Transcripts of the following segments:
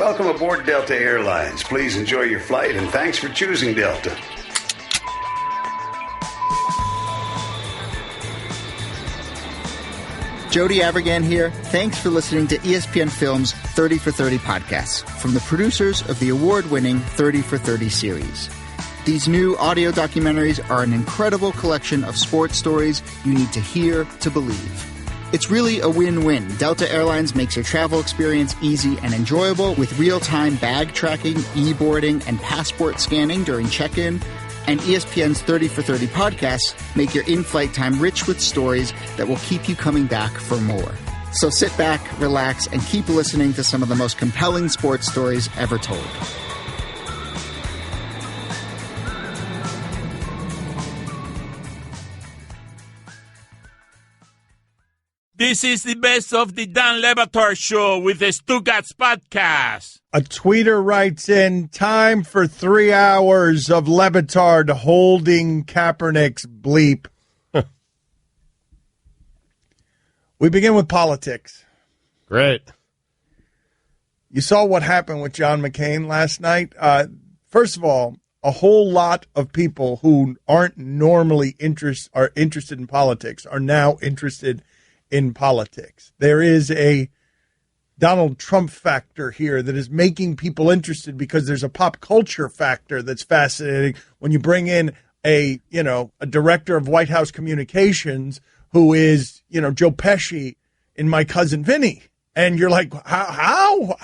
Welcome aboard Delta Airlines. Please enjoy your flight, and thanks for choosing Delta. Jody Avirgan here. Thanks for listening to ESPN Film's 30 for 30 podcast from the producers of the award-winning 30 for 30 series. These new audio documentaries are an incredible collection of sports stories you need to hear to believe. It's really a win-win. Delta Airlines makes your travel experience easy and enjoyable with real-time bag tracking, e-boarding, and passport scanning during check-in. And ESPN's 30 for 30 podcasts make your in-flight time rich with stories that will keep you coming back for more. So sit back, relax, and keep listening to some of the most compelling sports stories ever told. This is the best of the Dan Batard Show with the Stugatz podcast. A tweeter writes in, time for 3 hours of Batard holding Kaepernick's bleep. We begin with politics. Great. You saw what happened with John McCain last night. First of all, a whole lot of people who aren't normally interested in politics are now interested in politics. There is a Donald Trump factor here that is making people interested because there's a pop culture factor that's fascinating when you bring in a director of White House communications who is, Joe Pesci in My Cousin Vinny. And you're like, how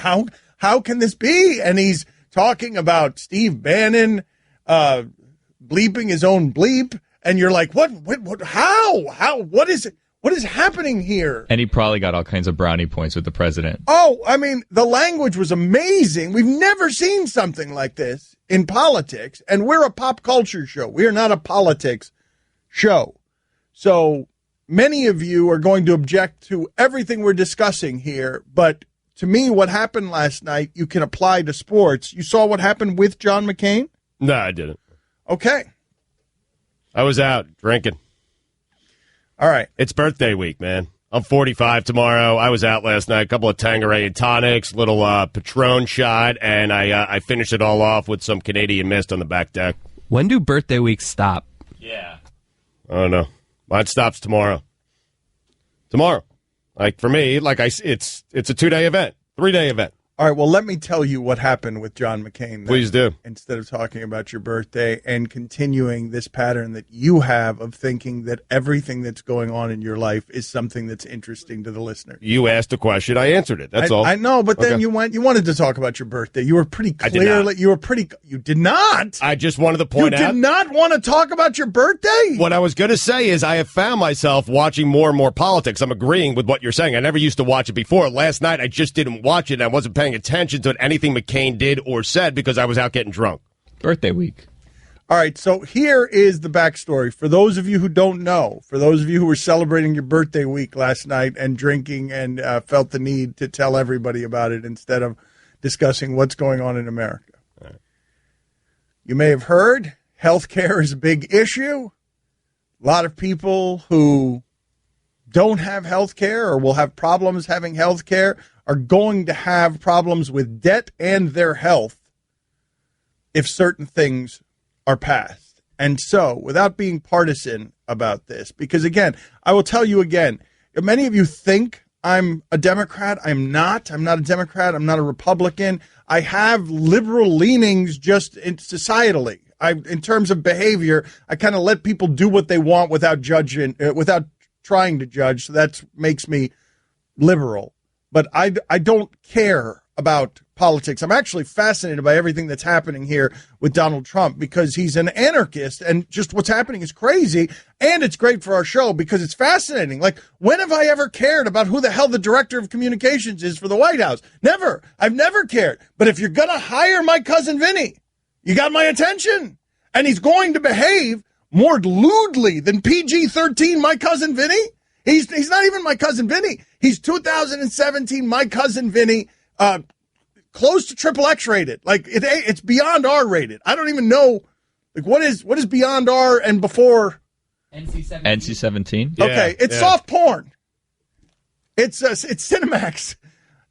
can this be? And he's talking about Steve Bannon bleeping his own bleep. And you're like, how, what is it? What is happening here? And he probably got all kinds of brownie points with the president. Oh, I mean, the language was amazing. We've never seen something like this in politics, and we're a pop culture show. We are not a politics show. So many of you are going to object to everything we're discussing here, but to me, what happened last night, you can apply to sports. You saw what happened with John McCain? No, I didn't. Okay. I was out drinking. All right. It's birthday week, man. I'm 45 tomorrow. I was out last night, a couple of Tanqueray and tonics, little Patron shot, and I finished it all off with some Canadian Mist on the back deck. When do birthday weeks stop? Yeah. I don't know. Mine stops tomorrow. Tomorrow. Like, for me, it's a 2-day event, 3-day event. All right, well, let me tell you what happened with John McCain. Then, please do. Instead of talking about your birthday and continuing this pattern that you have of thinking that everything that's going on in your life is something that's interesting to the listener. You asked a question. I answered it. That's all. I know, but then you wanted to talk about your birthday. You were pretty clearly. You did not. I just wanted to point out. You did not want to talk about your birthday? What I was going to say is I have found myself watching more and more politics. I'm agreeing with what you're saying. I never used to watch it before. Last night, I just didn't watch it, and I wasn't paying attention to anything McCain did or said because I was out getting drunk. Birthday week. All right, so here is the backstory. For those of you who don't know, for those of you who were celebrating your birthday week last night and drinking and felt the need to tell everybody about it instead of discussing what's going on in America. All right. You may have heard health care is a big issue. A lot of people who don't have health care or will have problems having health care are going to have problems with debt and their health if certain things are passed. And so, without being partisan about this, because again, I will tell you again, many of you think I'm a Democrat. I'm not. I'm not a Democrat. I'm not a Republican. I have liberal leanings just societally. In terms of behavior, I kind of let people do what they want without judging, without trying to judge. So that makes me liberal. But I don't care about politics. I'm actually fascinated by everything that's happening here with Donald Trump because he's an anarchist and just what's happening is crazy. And it's great for our show because it's fascinating. Like, when have I ever cared about who the hell the director of communications is for the White House? Never. I've never cared. But if you're going to hire My Cousin Vinny, you got my attention. And he's going to behave more lewdly than PG-13 My Cousin Vinny. He's not even My Cousin Vinny. He's 2017 My Cousin Vinny, close to XXX rated. Like it's beyond R rated. I don't even know. Like what is beyond R and before NC-17? NC-17. Okay, it's soft porn. It's Cinemax.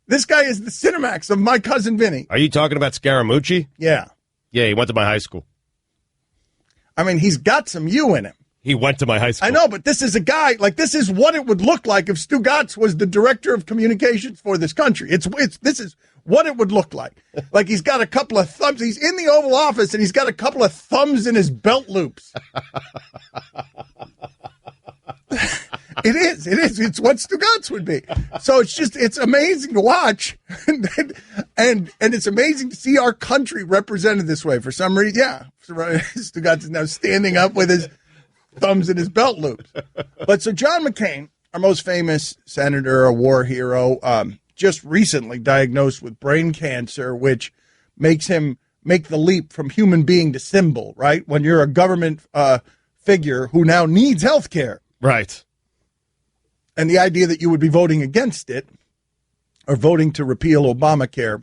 This guy is the Cinemax of My Cousin Vinny. Are you talking about Scaramucci? Yeah. Yeah, he went to my high school. I mean, he's got some you in him. He went to my high school. I know, but this is a guy, like, this is what it would look like if Stu Gatz was the director of communications for this country. This is what it would look like. Like, he's got a couple of thumbs. He's in the Oval Office, and he's got a couple of thumbs in his belt loops. It is. It's what Stu Gatz would be. So it's amazing to watch. and it's amazing to see our country represented this way. For some reason, yeah. Stu Gatz is now standing up with his thumbs in his belt loops. But so John McCain, our most famous senator, a war hero, just recently diagnosed with brain cancer, which makes him make the leap from human being to symbol, right? When you're a government figure who now needs health care. Right. And the idea that you would be voting against it or voting to repeal Obamacare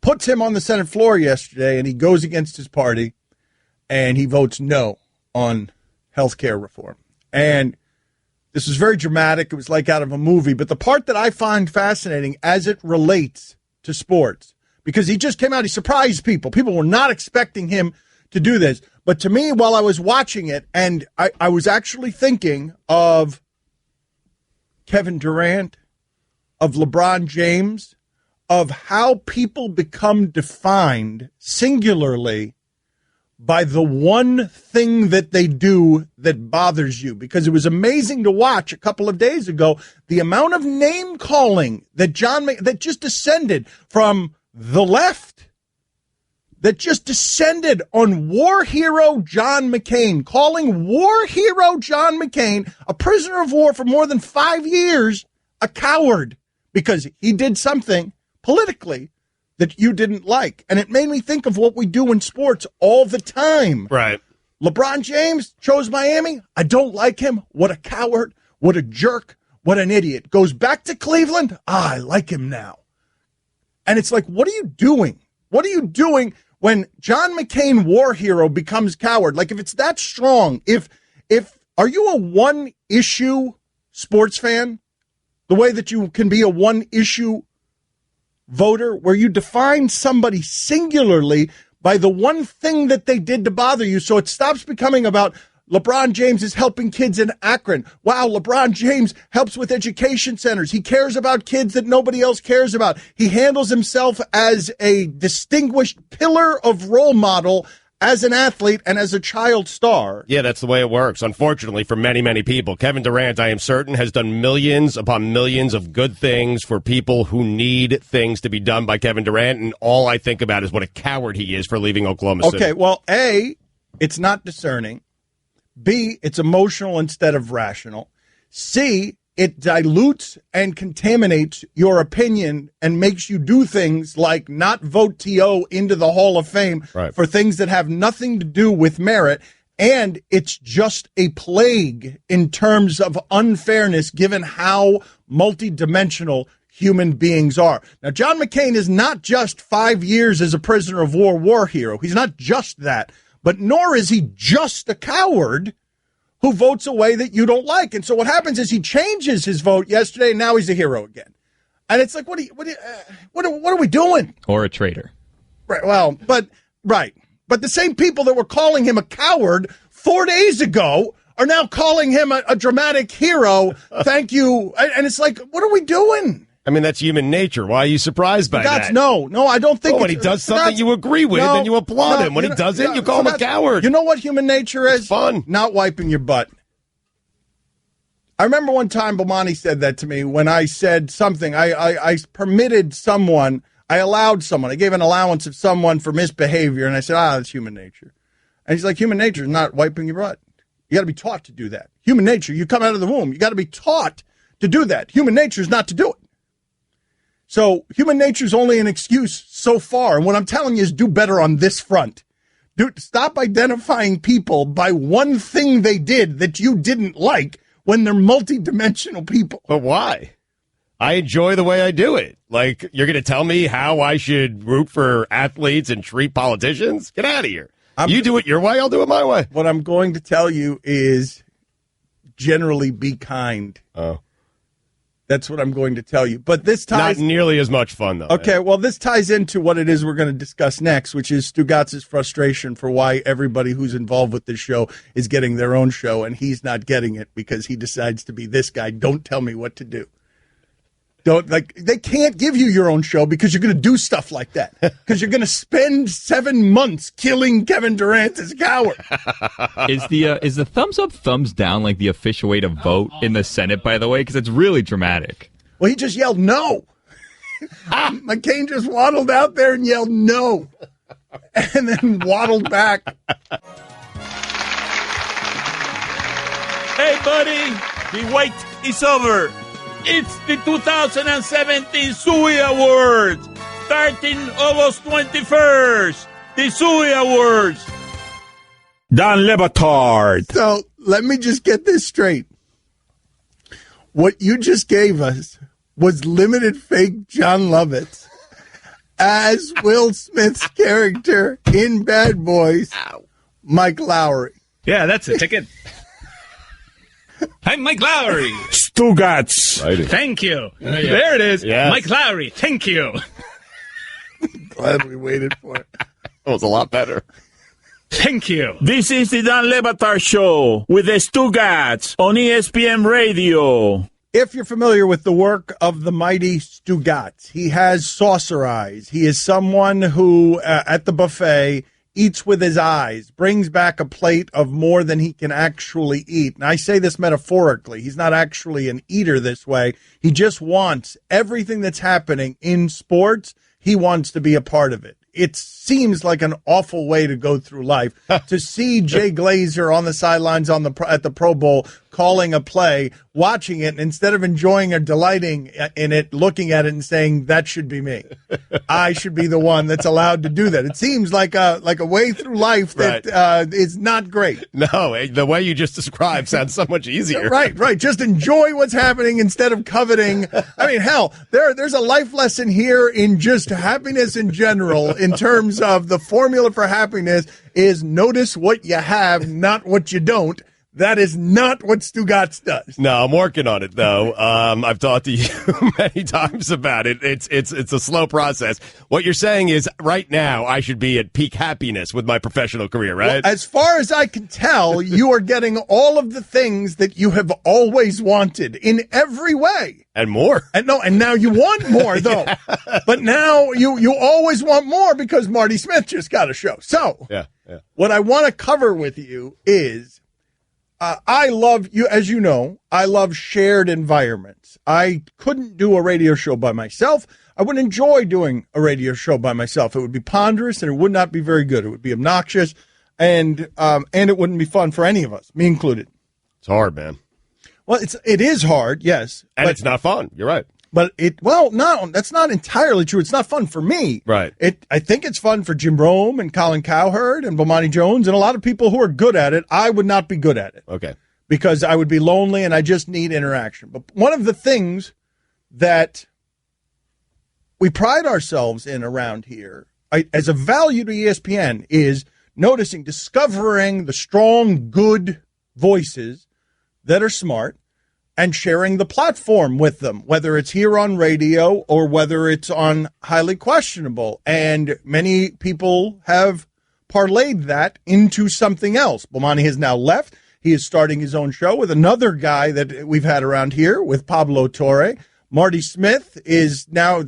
puts him on the Senate floor yesterday, and he goes against his party, and he votes no on health care reform. And this was very dramatic. It was like out of a movie. But the part that I find fascinating as it relates to sports, because he just came out, he surprised people. People were not expecting him to do this. But to me, while I was watching it, and I was actually thinking of Kevin Durant, of LeBron James, of how people become defined singularly by the one thing that they do that bothers you. Because it was amazing to watch a couple of days ago, the amount of name calling that that just descended from the left, that just descended on war hero John McCain, calling war hero John McCain, a prisoner of war for more than 5 years, a coward because he did something politically that you didn't like. And it made me think of what we do in sports all the time. Right. LeBron James chose Miami. I don't like him. What a coward. What a jerk. What an idiot. Goes back to Cleveland. I like him now. And it's like, what are you doing? What are you doing when John McCain, war hero, becomes coward? Like, if it's that strong, are you a one-issue sports fan? The way that you can be a one-issue voter, where you define somebody singularly by the one thing that they did to bother you, so it stops becoming about LeBron James is helping kids in Akron. Wow, LeBron James helps with education centers. He cares about kids that nobody else cares about. He handles himself as a distinguished pillar of role model as an athlete and as a child star. Yeah, that's the way it works, unfortunately, for many, many people. Kevin Durant, I am certain, has done millions upon millions of good things for people who need things to be done by Kevin Durant, and all I think about is what a coward he is for leaving Oklahoma City. Okay, well, A, it's not discerning. B, it's emotional instead of rational. C, it dilutes and contaminates your opinion and makes you do things like not vote T.O. into the Hall of Fame for things that have nothing to do with merit. And it's just a plague in terms of unfairness, given how multidimensional human beings are. Now, John McCain is not just 5 years as a prisoner of war hero. He's not just that. But nor is he just a coward who votes a way that you don't like. And so what happens is he changes his vote yesterday, and now he's a hero again. And it's like, what are we doing? Or a traitor. Right. Well, but the same people that were calling him a coward 4 days ago are now calling him a dramatic hero. Thank you. And it's like, what are we doing? I mean, that's human nature. Why are you surprised by that? No, I don't think. When he does something you agree with, then you applaud him. When he doesn't, you call him a coward. You know what human nature is? It's fun. Not wiping your butt. I remember one time Bomani said that to me when I said something. I permitted someone, I allowed someone, I gave an allowance of someone for misbehavior, and I said, that's human nature. And he's like, human nature is not wiping your butt. You got to be taught to do that. Human nature, you come out of the womb, you got to be taught to do that. Human nature is not to do it. So human nature is only an excuse so far. And what I'm telling you is do better on this front. Stop identifying people by one thing they did that you didn't like when they're multidimensional people. But why? I enjoy the way I do it. Like, you're going to tell me how I should root for athletes and treat politicians? Get out of here. You do it your way, I'll do it my way. What I'm going to tell you is generally be kind. Oh. That's what I'm going to tell you. But this ties... Not nearly as much fun, though. Okay, well, this ties into what it is we're going to discuss next, which is Stugatz's frustration for why everybody who's involved with this show is getting their own show, and he's not getting it because he decides to be this guy. Don't tell me what to do. They can't give you your own show because you're going to do stuff like that. Because you're going to spend 7 months killing Kevin Durant as a coward. Is the thumbs up, thumbs down like the official way to vote in the Senate, by the way? Because it's really dramatic. Well, he just yelled no. McCain just waddled out there and yelled no. And then waddled back. Hey, buddy, the wait is over. It's the 2017 Sui Awards, starting August 21st. The Sui Awards. Dan Le Batard. So let me just get this straight. What you just gave us was limited fake John Lovitz as Will Smith's character in Bad Boys, Mike Lowry. Yeah, that's a ticket. I'm Mike Lowry. Stugatz. Righty. Thank you. There it is. Yes. Mike Lowry. Thank you. Glad we waited for it. That was a lot better. Thank you. This is the Dan Le Batard Show with the Stugatz on ESPN Radio. If you're familiar with the work of the mighty Stugatz, he has saucer eyes. He is someone who, at the buffet, eats with his eyes, brings back a plate of more than he can actually eat. And I say this metaphorically. He's not actually an eater this way. He just wants everything that's happening in sports. He wants to be a part of it. It seems like an awful way to go through life to see Jay Glazer on the sidelines at the Pro Bowl calling a play, watching it, and instead of enjoying or delighting in it, looking at it and saying, that should be me. I should be the one that's allowed to do that. It seems like a way through life that is not great. No, the way you just described sounds so much easier. Right. Just enjoy what's happening instead of coveting. I mean, hell, there's a life lesson here in just happiness in general in terms of the formula for happiness is notice what you have, not what you don't. That is not what Stugatz does. No, I'm working on it, though. I've talked to you many times about it. It's a slow process. What you're saying is right now I should be at peak happiness with my professional career, right? Well, as far as I can tell, you are getting all of the things that you have always wanted in every way. And more. And now you want more, though. Yeah. But now you always want more because Marty Smith just got a show. So what I want to cover with you is I love you, as you know, I love shared environments. I couldn't do a radio show by myself. I wouldn't enjoy doing a radio show by myself. It would be ponderous and it would not be very good. It would be obnoxious and it wouldn't be fun for any of us, me included. It's hard, man. Well, it is hard, yes. And it's not fun. You're right. But no, that's not entirely true. It's not fun for me. Right. I think it's fun for Jim Rome and Colin Cowherd and Bomani Jones and a lot of people who are good at it. I would not be good at it. Okay. Because I would be lonely and I just need interaction. But one of the things that we pride ourselves in around here as a value to ESPN is discovering the strong, good voices that are smart and sharing the platform with them, whether it's here on radio or whether it's on highly questionable. And many people have parlayed that into something else. Bomani has now left. He is starting his own show with another guy that we've had around here with Pablo Torre. Marty Smith is now,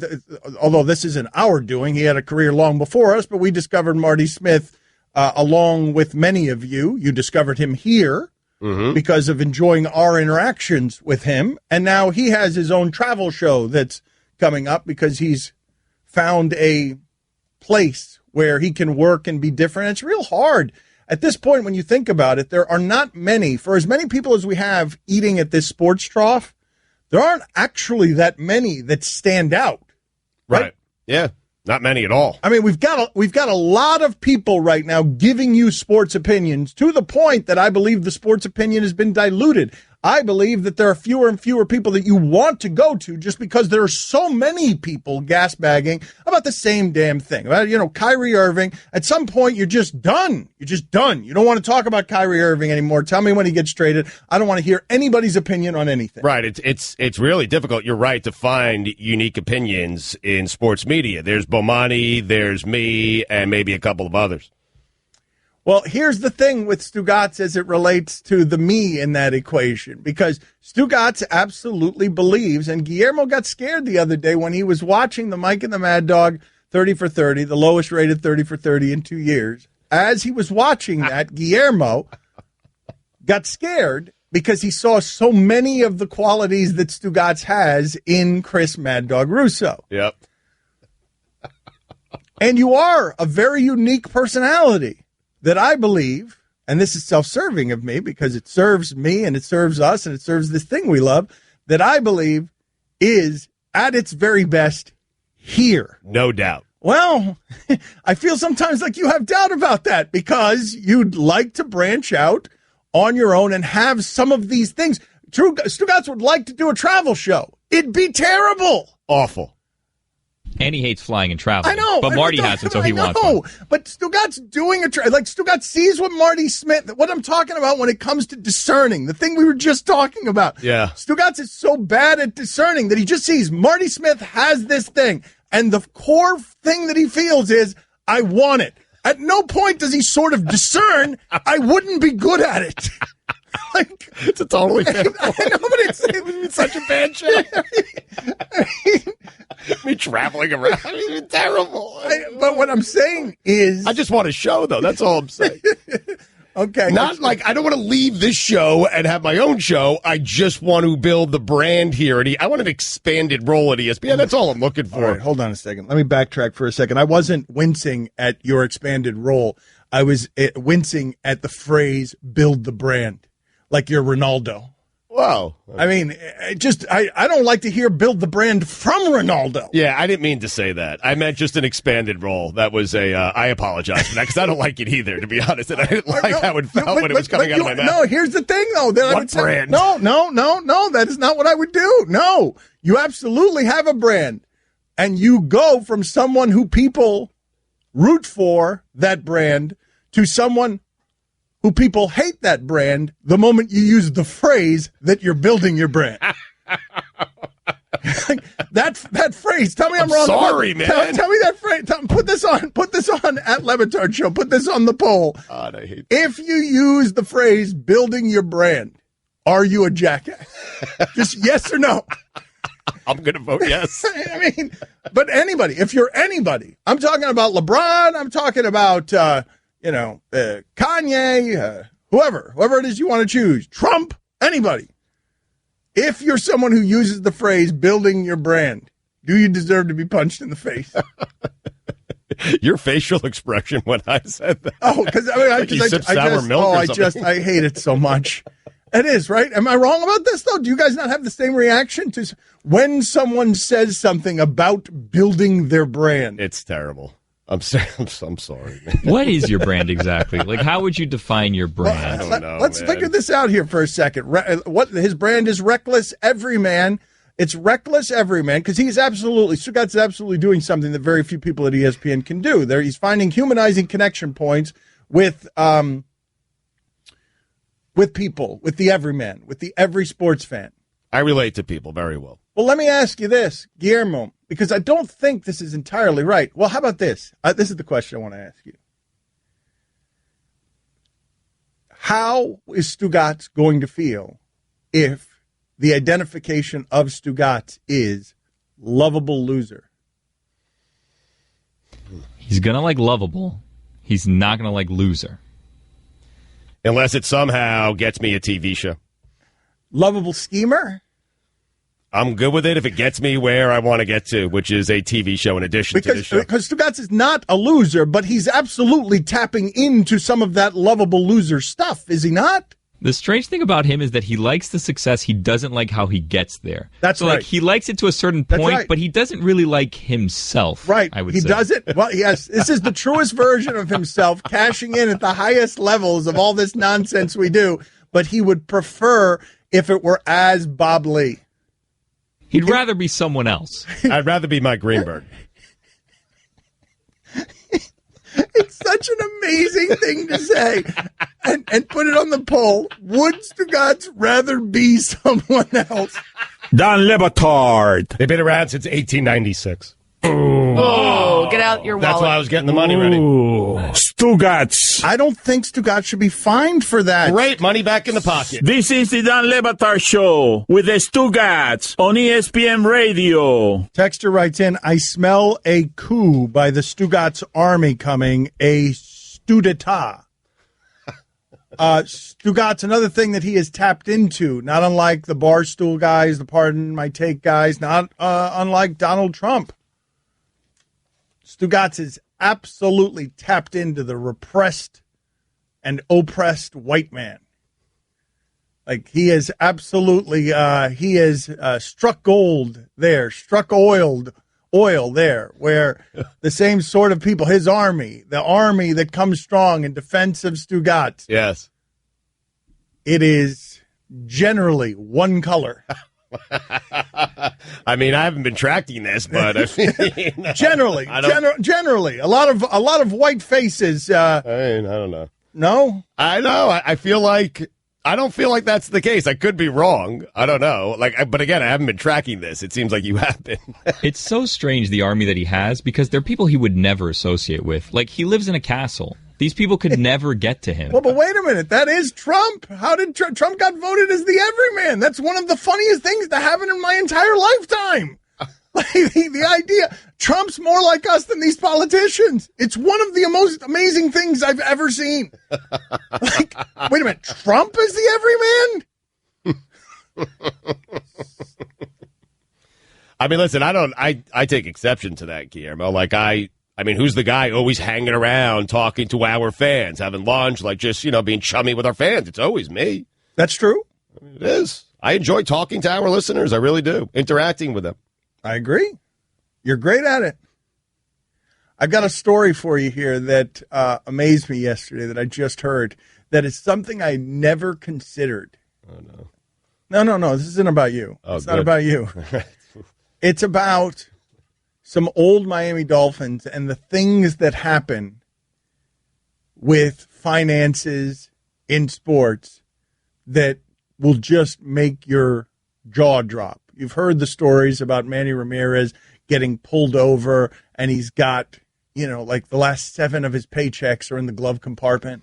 although this isn't our doing, he had a career long before us, but we discovered Marty Smith along with many of you. You discovered him here. Mm-hmm. Because of enjoying our interactions with him. And now he has his own travel show that's coming up because he's found a place where he can work and be different. It's real hard. At this point, when you think about it, there are not many, for as many people as we have eating at this sports trough, there aren't actually that many that stand out. Right. Yeah. Not many at all. I mean, we've got a lot of people right now giving you sports opinions to the point that I believe the sports opinion has been diluted. I believe that there are fewer and fewer people that you want to go to just because there are so many people gasbagging about the same damn thing. About, Kyrie Irving, at some point you're just done. You're just done. You don't want to talk about Kyrie Irving anymore. Tell me when he gets traded. I don't want to hear anybody's opinion on anything. Right. It's really difficult. You're right to find unique opinions in sports media. There's Bomani, there's me, and maybe a couple of others. Well, here's the thing with Stugotz as it relates to the me in that equation, because Stugotz absolutely believes, and Guillermo got scared the other day when he was watching the Mike and the Mad Dog 30 for 30, the lowest rated 30 for 30 in 2 years. As he was watching that, Guillermo got scared because he saw so many of the qualities that Stugotz has in Chris Mad Dog Russo. Yep. And you are a very unique personality that I believe, and this is self-serving of me because it serves me and it serves us and it serves this thing we love, that I believe is at its very best here. No doubt. Well, I feel sometimes like you have doubt about that because you'd like to branch out on your own and have some of these things. Stugotz would like to do a travel show. It'd be terrible. Awful. And he hates flying and traveling. I know. But Marty hasn't, so he wants one. But Stugotz doing Stugotz sees what Marty Smith, what I'm talking about when it comes to discerning, the thing we were just talking about. Yeah. Stugotz is so bad at discerning that he just sees Marty Smith has this thing. And the core thing that he feels is, I want it. At no point does he sort of discern, I wouldn't be good at it. It's a totally fair point. I know, but it's such a bad show. Me traveling around. It's terrible. But what I'm saying is, I just want a show, though. That's all I'm saying. Okay. Not like I don't want to leave this show and have my own show. I just want to build the brand here. And I want an expanded role at ESPN. That's all I'm looking for. All right, hold on a second. Let me backtrack for a second. I wasn't wincing at your expanded role. I was wincing at the phrase build the brand, like you're Ronaldo. Wow. I mean, I don't like to hear build the brand from Ronaldo. Yeah, I didn't mean to say that. I meant just an expanded role. That was I apologize for that because I don't like it either, to be honest. And I didn't like how it felt when it was coming out of my mouth. No, here's the thing, though. What brand? No, that is not what I would do. No, you absolutely have a brand. And you go from someone who people root for that brand to someone who people hate that brand the moment you use the phrase that you're building your brand. that phrase. Tell me I'm wrong. Sorry, man. Tell me that phrase. Put this on at Levitard Show. Put this on the poll. God, I hate that. If you use the phrase building your brand, are you a jackass? Just yes or no. I'm going to vote yes. I mean, but anybody, if you're anybody, I'm talking about LeBron. I'm talking about, Kanye, whoever it is you want to choose, Trump, anybody. If you're someone who uses the phrase building your brand, do you deserve to be punched in the face? Your facial expression when I said that. Oh, because I hate it so much. It is, right? Am I wrong about this, though? Do you guys not have the same reaction to when someone says something about building their brand? It's terrible. I'm sorry, man. What is your brand exactly? Like, how would you define your brand? I don't know. Let's figure this out here for a second. What his brand is, Reckless Everyman. It's Reckless Everyman because Stugotz is absolutely doing something that very few people at ESPN can do. He's finding humanizing connection points with people, with the everyman, with the every sports fan. I relate to people very well. Well, let me ask you this, Guillermo, because I don't think this is entirely right. Well, how about this? This is the question I want to ask you. How is Stugotz going to feel if the identification of Stugotz is lovable loser? He's going to like lovable. He's not going to like loser. Unless it somehow gets me a TV show. Lovable schemer? I'm good with it if it gets me where I want to get to, which is a TV show in addition to the show. Because Stugotz is not a loser, but he's absolutely tapping into some of that lovable loser stuff, is he not? The strange thing about him is that he likes the success. He doesn't like how he gets there. That's so, right. Like, he likes it to a certain point, but he doesn't really like himself. Right. I would say. He doesn't? Well, yes. This is the truest version of himself, cashing in at the highest levels of all this nonsense we do. But he would prefer if it were as Bob Lee. He'd rather be someone else. I'd rather be Mike Greenberg. It's such an amazing thing to say. And put it on the poll. Would Stugatz rather be someone else? Dan Le Batard. They've been around since 1896. Oh, get out your wallet. That's why I was getting the money ready. Stugatz. I don't think Stugatz should be fined for that. Great, money back in the pocket. This is the Dan Le Batard Show with the Stugatz on ESPN Radio. Texter writes in, I smell a coup by the Stugatz army coming, a Studeta. Stugatz, another thing that he has tapped into, not unlike the Barstool guys, the Pardon My Take guys, not unlike Donald Trump. Stugatz is absolutely tapped into the repressed and oppressed white man. Like, he is absolutely, he is struck gold there, struck oil there, where the same sort of people, his army, the army that comes strong in defense of Stugatz. Yes. It is generally one color. I mean, I haven't been tracking this, but I mean, generally, a lot of white faces. I don't know. No, I know. I don't feel like that's the case. I could be wrong. I don't know. But again, I haven't been tracking this. It seems like you have been. It's so strange, the army that he has, because they're people he would never associate with. Like, he lives in a castle. These people could never get to him. Well, but wait a minute. That is Trump. How did Trump got voted as the everyman? That's one of the funniest things to happen in my entire lifetime. Like, the idea, Trump's more like us than these politicians. It's one of the most amazing things I've ever seen. Like, wait a minute. Trump is the everyman? I mean, listen, I take exception to that, Guillermo. Like, I mean, who's the guy always hanging around, talking to our fans, having lunch, like just, being chummy with our fans? It's always me. That's true. I mean, it is. I enjoy talking to our listeners. I really do. Interacting with them. I agree. You're great at it. I've got a story for you here that amazed me yesterday that I just heard. That is something I never considered. Oh, no. No. This isn't about you. Oh, it's good. not about you. It's about some old Miami Dolphins and the things that happen with finances in sports that will just make your jaw drop. You've heard the stories about Manny Ramirez getting pulled over, and he's got, like the last 7 of his paychecks are in the glove compartment.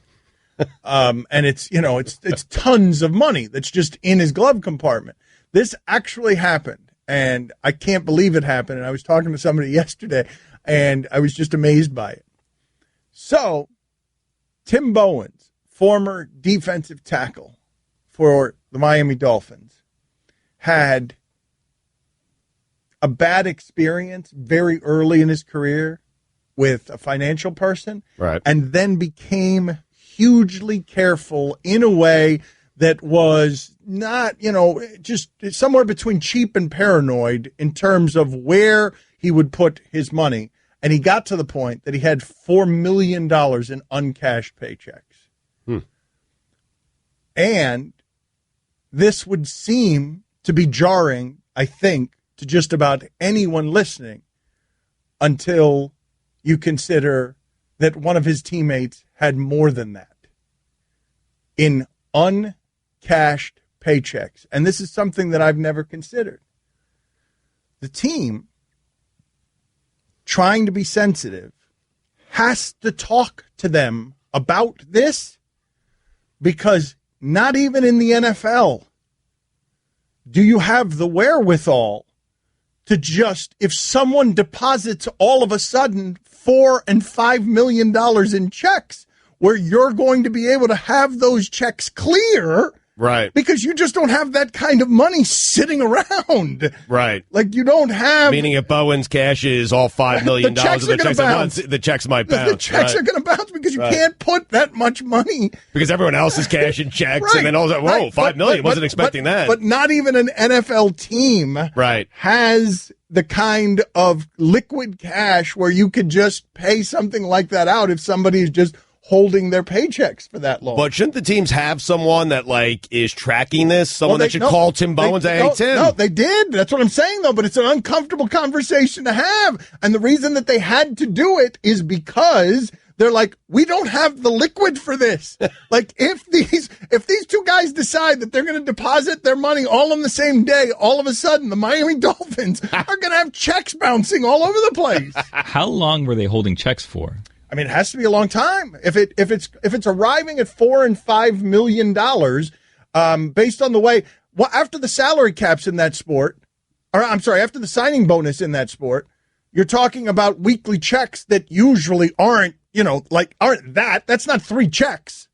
And it's tons of money that's just in his glove compartment. This actually happened, and I can't believe it happened. And I was talking to somebody yesterday, and I was just amazed by it. So, Tim Bowens, former defensive tackle for the Miami Dolphins, had a bad experience very early in his career with a financial person, right, and then became hugely careful in a way that was not, just somewhere between cheap and paranoid in terms of where he would put his money. And he got to the point that he had $4 million in uncashed paychecks. And this would seem to be jarring, I think, to just about anyone listening until you consider that one of his teammates had more than that in uncashed paychecks. And this is something that I've never considered. The team, trying to be sensitive, has to talk to them about this, because not even in the NFL do you have the wherewithal to just, if someone deposits all of a sudden $4 and $5 million in checks, where you're going to be able to have those checks clear, right? Because you just don't have that kind of money sitting around, right? Like, you don't have. Meaning, if Bowens cashes all $5 million the checks of the checks bounce. at once, the checks might bounce. The checks are going to bounce because you can't put that much money. Because everyone else is cashing checks, and then all that. Whoa, $5 million! Wasn't expecting that. But not even an NFL team, right, has the kind of liquid cash where you could just pay something like that out if somebody is just holding their paychecks for that long. But shouldn't the teams have someone that is tracking this? Someone that should call Tim Bowen and say, "Hey, Tim." No, they did. That's what I'm saying, though. But it's an uncomfortable conversation to have, and the reason that they had to do it is because they're like, we don't have the liquid for this. If these two guys decide that they're going to deposit their money all on the same day, all of a sudden the Miami Dolphins are going to have checks bouncing all over the place. How long were they holding checks for? I mean, it has to be a long time. If it's arriving at $4 and $5 million, based on the way, after the salary caps in that sport, after the signing bonus in that sport, you're talking about weekly checks that usually aren't that. That's not 3 checks.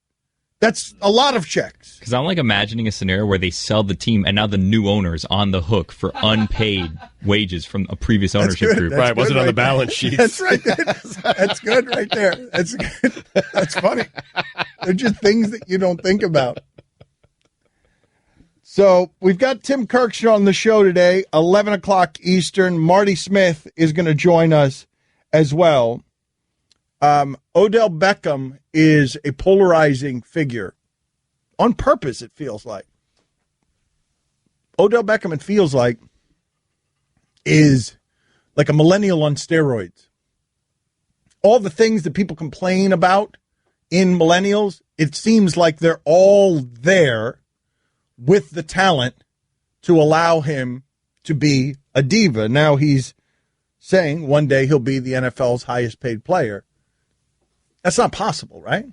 That's a lot of checks. Because I'm imagining a scenario where they sell the team and now the new owner is on the hook for unpaid wages from a previous ownership group. Right, wasn't on the balance sheet. That's right. That's good right there. That's good. That's funny. They're just things that you don't think about. So we've got Tim Kirkshaw on the show today, 11 o'clock Eastern. Marty Smith is going to join us as well. Odell Beckham is a polarizing figure. On purpose, it feels like. Odell Beckham, it feels like, is like a millennial on steroids. All the things that people complain about in millennials, it seems like they're all there with the talent to allow him to be a diva. Now he's saying one day he'll be the NFL's highest paid player. That's not possible, right?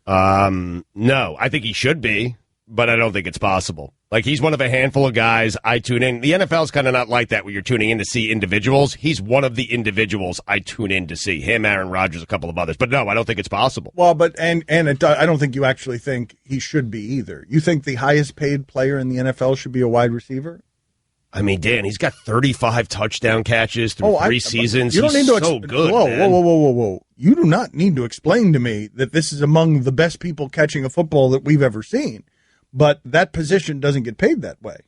No, I think he should be, but I don't think it's possible. He's one of a handful of guys I tune in. The NFL's kind of not like that where you're tuning in to see individuals. He's one of the individuals I tune in to see. Him, Aaron Rodgers, a couple of others. But no, I don't think it's possible. Well, but I don't think you actually think he should be either. You think the highest paid player in the NFL should be a wide receiver? I mean, Dan, he's got 35 touchdown catches through 3 seasons. You don't he's need to so good, man. Whoa. You do not need to explain to me that this is among the best people catching a football that we've ever seen. But that position doesn't get paid that way.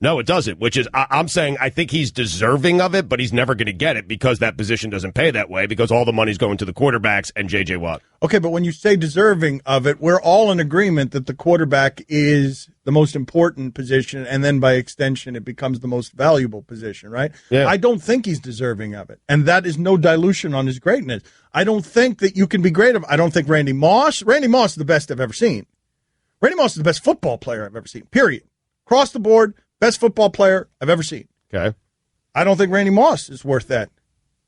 No, it doesn't, which is, I'm saying I think he's deserving of it, but he's never going to get it because that position doesn't pay that way because all the money's going to the quarterbacks and J.J. Watt. Okay, but when you say deserving of it, we're all in agreement that the quarterback is the most important position, and then by extension, it becomes the most valuable position, right? Yeah. I don't think he's deserving of it, and that is no dilution on his greatness. I don't think that you can be great. I don't think Randy Moss is the best I've ever seen. Randy Moss is the best football player I've ever seen, period. Across the board, best football player I've ever seen. Okay. I don't think Randy Moss is worth that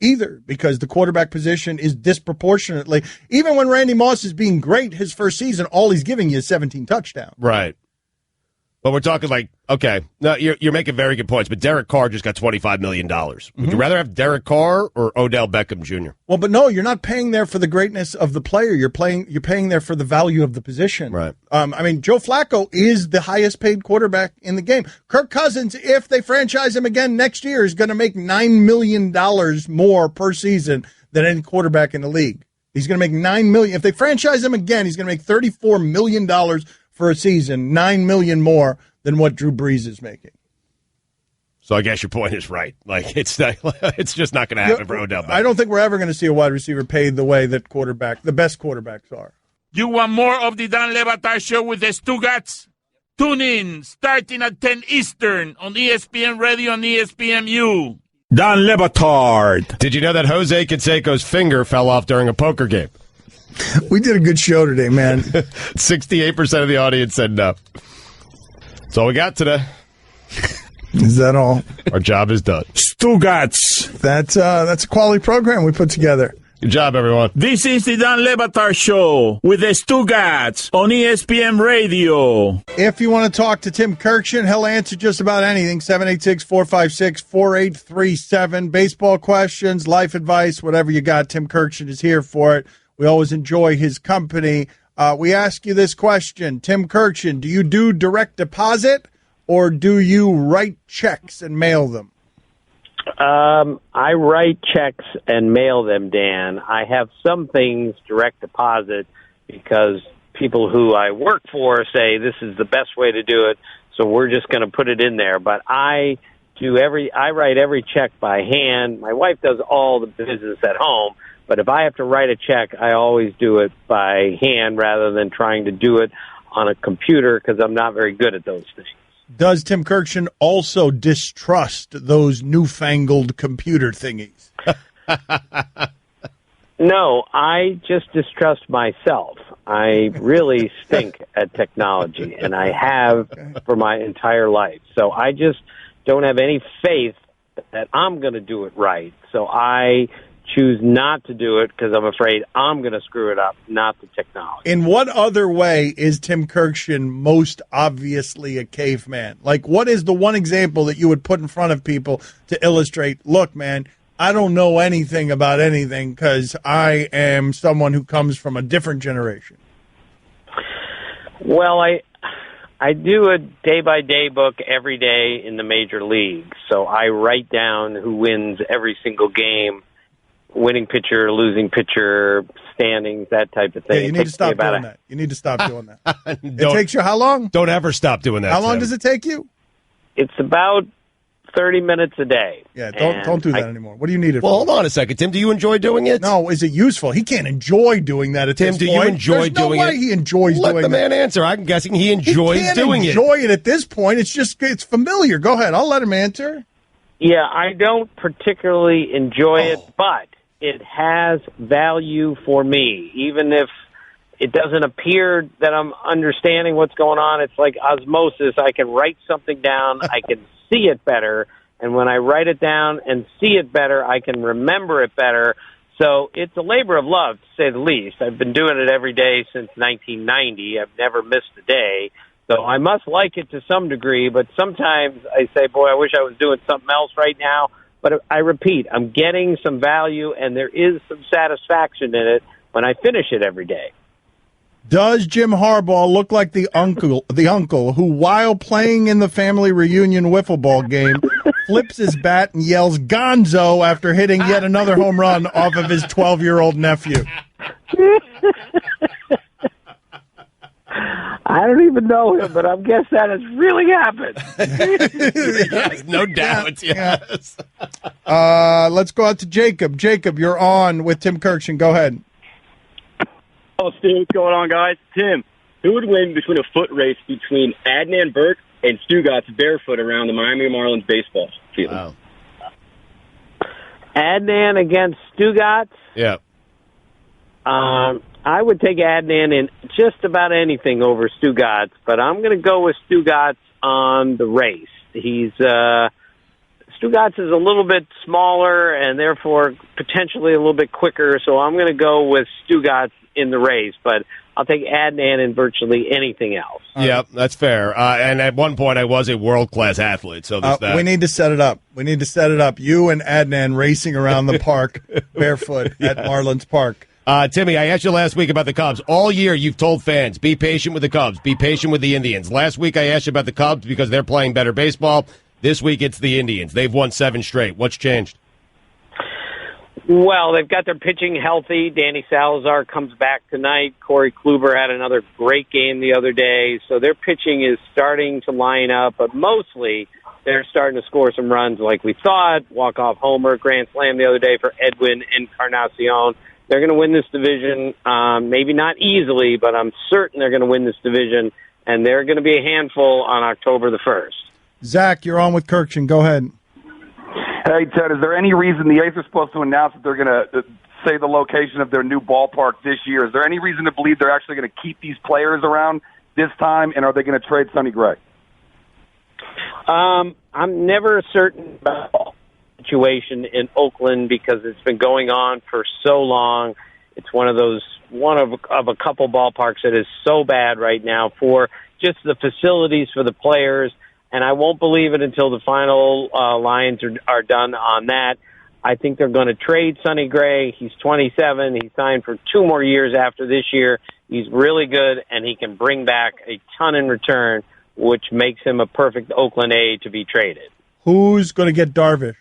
either because the quarterback position is disproportionately, even when Randy Moss is being great his first season, all he's giving you is 17 touchdowns. Right. But we're talking okay, no, you're making very good points, but Derek Carr just got $25 million. Would you rather have Derek Carr or Odell Beckham Jr.? Well, but no, you're not paying there for the greatness of the player. You're paying there for the value of the position. Right. I mean, Joe Flacco is the highest paid quarterback in the game. Kirk Cousins, if they franchise him again next year, is going to make $9 million more per season than any quarterback in the league. He's going to make $9 million. If they franchise him again, he's going to make $34 million for a season, $9 million more than what Drew Brees is making. So I guess your point is right. It's just not going to happen for Odell Beckham. I don't think we're ever going to see a wide receiver paid the way that the best quarterbacks are. You want more of the Dan Le Batard Show with the Stugats? Tune in starting at 10 Eastern on ESPN Radio and ESPNU. Dan Le Batard. Did you know that Jose Canseco's finger fell off during a poker game? We did a good show today, man. 68% of the audience said no. That's all we got today. Is that all? Our job is done. Stugats. That's a quality program we put together. Good job, everyone. This is the Dan Le Batard Show with the Stugats on ESPN Radio. If you want to talk to Tim Kirkshin, he'll answer just about anything. 786-456-4837. Baseball questions, life advice, whatever you got, Tim Kirkshin is here for it. We always enjoy his company. We ask you this question. Tim Kirkshin, do you do direct deposit or do you write checks and mail them? I write checks and mail them, Dan. I have some things direct deposit because people who I work for say this is the best way to do it, so we're just going to put it in there. But I write every check by hand. My wife does all the business at home, But if I have to write a check, I always do it by hand rather than trying to do it on a computer because I'm not very good at those things. Does Tim Kirkshin also distrust those newfangled computer thingies? No, I just distrust myself. I really stink at technology, and I have for my entire life. So I just don't have any faith that I'm going to do it right. So I choose not to do it because I'm afraid I'm going to screw it up, not the technology. In what other way is Tim Kirkshin most obviously a caveman? Like, what is the one example that you would put in front of people to illustrate, look, man, I don't know anything about anything because I am someone who comes from a different generation? Well, I do a day-by-day book every day in the major leagues. So I write down who wins every single game, winning pitcher, losing pitcher, standings, that type of thing. Yeah, you need to stop doing that. You need to stop doing that. It takes you how long? Don't ever stop doing that. How long does it take you? It's about 30 minutes a day. Yeah, don't do that anymore. What do you need it for? Well, hold on a second, Tim. Do you enjoy doing it? No, is it useful? He can't enjoy doing that at Tim, this do point. you enjoy There's doing no way it? he enjoys doing it. Let the man answer. I'm guessing he enjoys he can't doing enjoy it at this point. It's familiar. Go ahead. I'll let him answer. Yeah, I don't particularly enjoy it, but it has value for me. Even if it doesn't appear that I'm understanding what's going on, it's like osmosis. I can write something down. I can see it better. And when I write it down and see it better, I can remember it better. So it's a labor of love, to say the least. I've been doing it every day since 1990. I've never missed a day. So I must like it to some degree, but sometimes I say, boy, I wish I was doing something else right now. But I repeat, I'm getting some value, and there is some satisfaction in it when I finish it every day. Does Jim Harbaugh look like the uncle who, while playing in the family reunion wiffle ball game, flips his bat and yells "Gonzo" after hitting yet another home run off of his 12-year-old nephew? I don't even know him, but I guess that has really happened. Yes, no doubt. Yes. Let's go out to Jacob. Jacob, you're on with Tim Kirkshin. Go ahead. Oh, Stu, what's going on, guys? Tim, who would win between a foot race between Adnan Burke and Stugatz barefoot around the Miami Marlins baseball field? Wow. Adnan against Stugatz? Yeah. I would take Adnan in just about anything over Stugatz, but I'm going to go with Stugatz on the race. Stugatz is a little bit smaller and therefore potentially a little bit quicker, so I'm going to go with Stugatz in the race, but I'll take Adnan in virtually anything else. Yeah, that's fair. And at one point, I was a world-class athlete, so there's that. We need to set it up. You and Adnan racing around the park barefoot at Marlins Park. Timmy, I asked you last week about the Cubs. All year, you've told fans, be patient with the Cubs, be patient with the Indians. Last week, I asked you about the Cubs because they're playing better baseball. This week, it's the Indians. They've won 7 straight. What's changed? Well, they've got their pitching healthy. Danny Salazar comes back tonight. Corey Kluber had another great game the other day. So their pitching is starting to line up, but mostly they're starting to score some runs like we thought. Walk-off homer, grand slam the other day for Edwin Encarnacion. They're going to win this division, maybe not easily, but I'm certain they're going to win this division, and they're going to be a handful on October the 1st. Zach, you're on with Kirkshin. Go ahead. Hey, Ted, is there any reason the A's are supposed to announce that they're going to say the location of their new ballpark this year? Is there any reason to believe they're actually going to keep these players around this time, and are they going to trade Sonny Gray? I'm never certain about the situation in Oakland because it's been going on for so long. It's one of a couple ballparks that is so bad right now for just the facilities for the players. And I won't believe it until the final lines are done on that. I think they're going to trade Sonny Gray. He's 27. He signed for 2 more years after this year. He's really good, and he can bring back a ton in return, which makes him a perfect Oakland A to be traded. Who's going to get Darvish?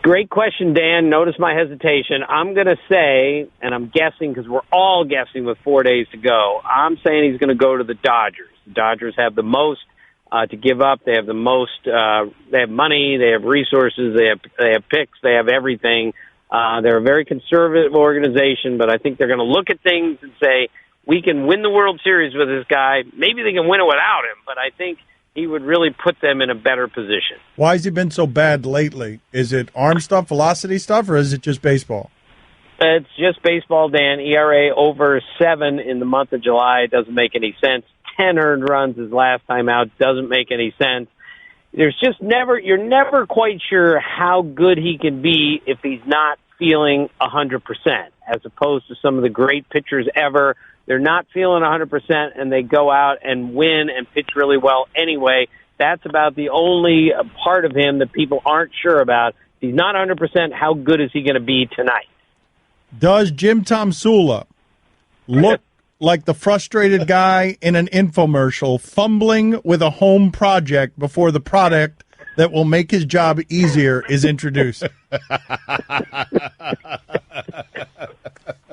Great question, Dan. Notice my hesitation. I'm going to say, and I'm guessing because we're all guessing with 4 days to go, I'm saying he's going to go to the Dodgers. The Dodgers have the most to give up. They have the most. They have money. They have resources. They have picks. They have everything. They're a very conservative organization, but I think they're going to look at things and say, we can win the World Series with this guy. Maybe they can win it without him, but I think he would really put them in a better position. Why has he been so bad lately? Is it arm stuff, velocity stuff, or is it just baseball? It's just baseball, Dan. ERA over 7 in the month of July. It doesn't make any sense. 10 earned runs his last time out. Doesn't make any sense. There's just you're never quite sure how good he can be if he's not feeling 100%, as opposed to some of the great pitchers ever. They're not feeling 100%, and they go out and win and pitch really well anyway. That's about the only part of him that people aren't sure about. If he's not 100%, how good is he going to be tonight? Does Jim Tomsula look like the frustrated guy in an infomercial fumbling with a home project before the product that will make his job easier is introduced?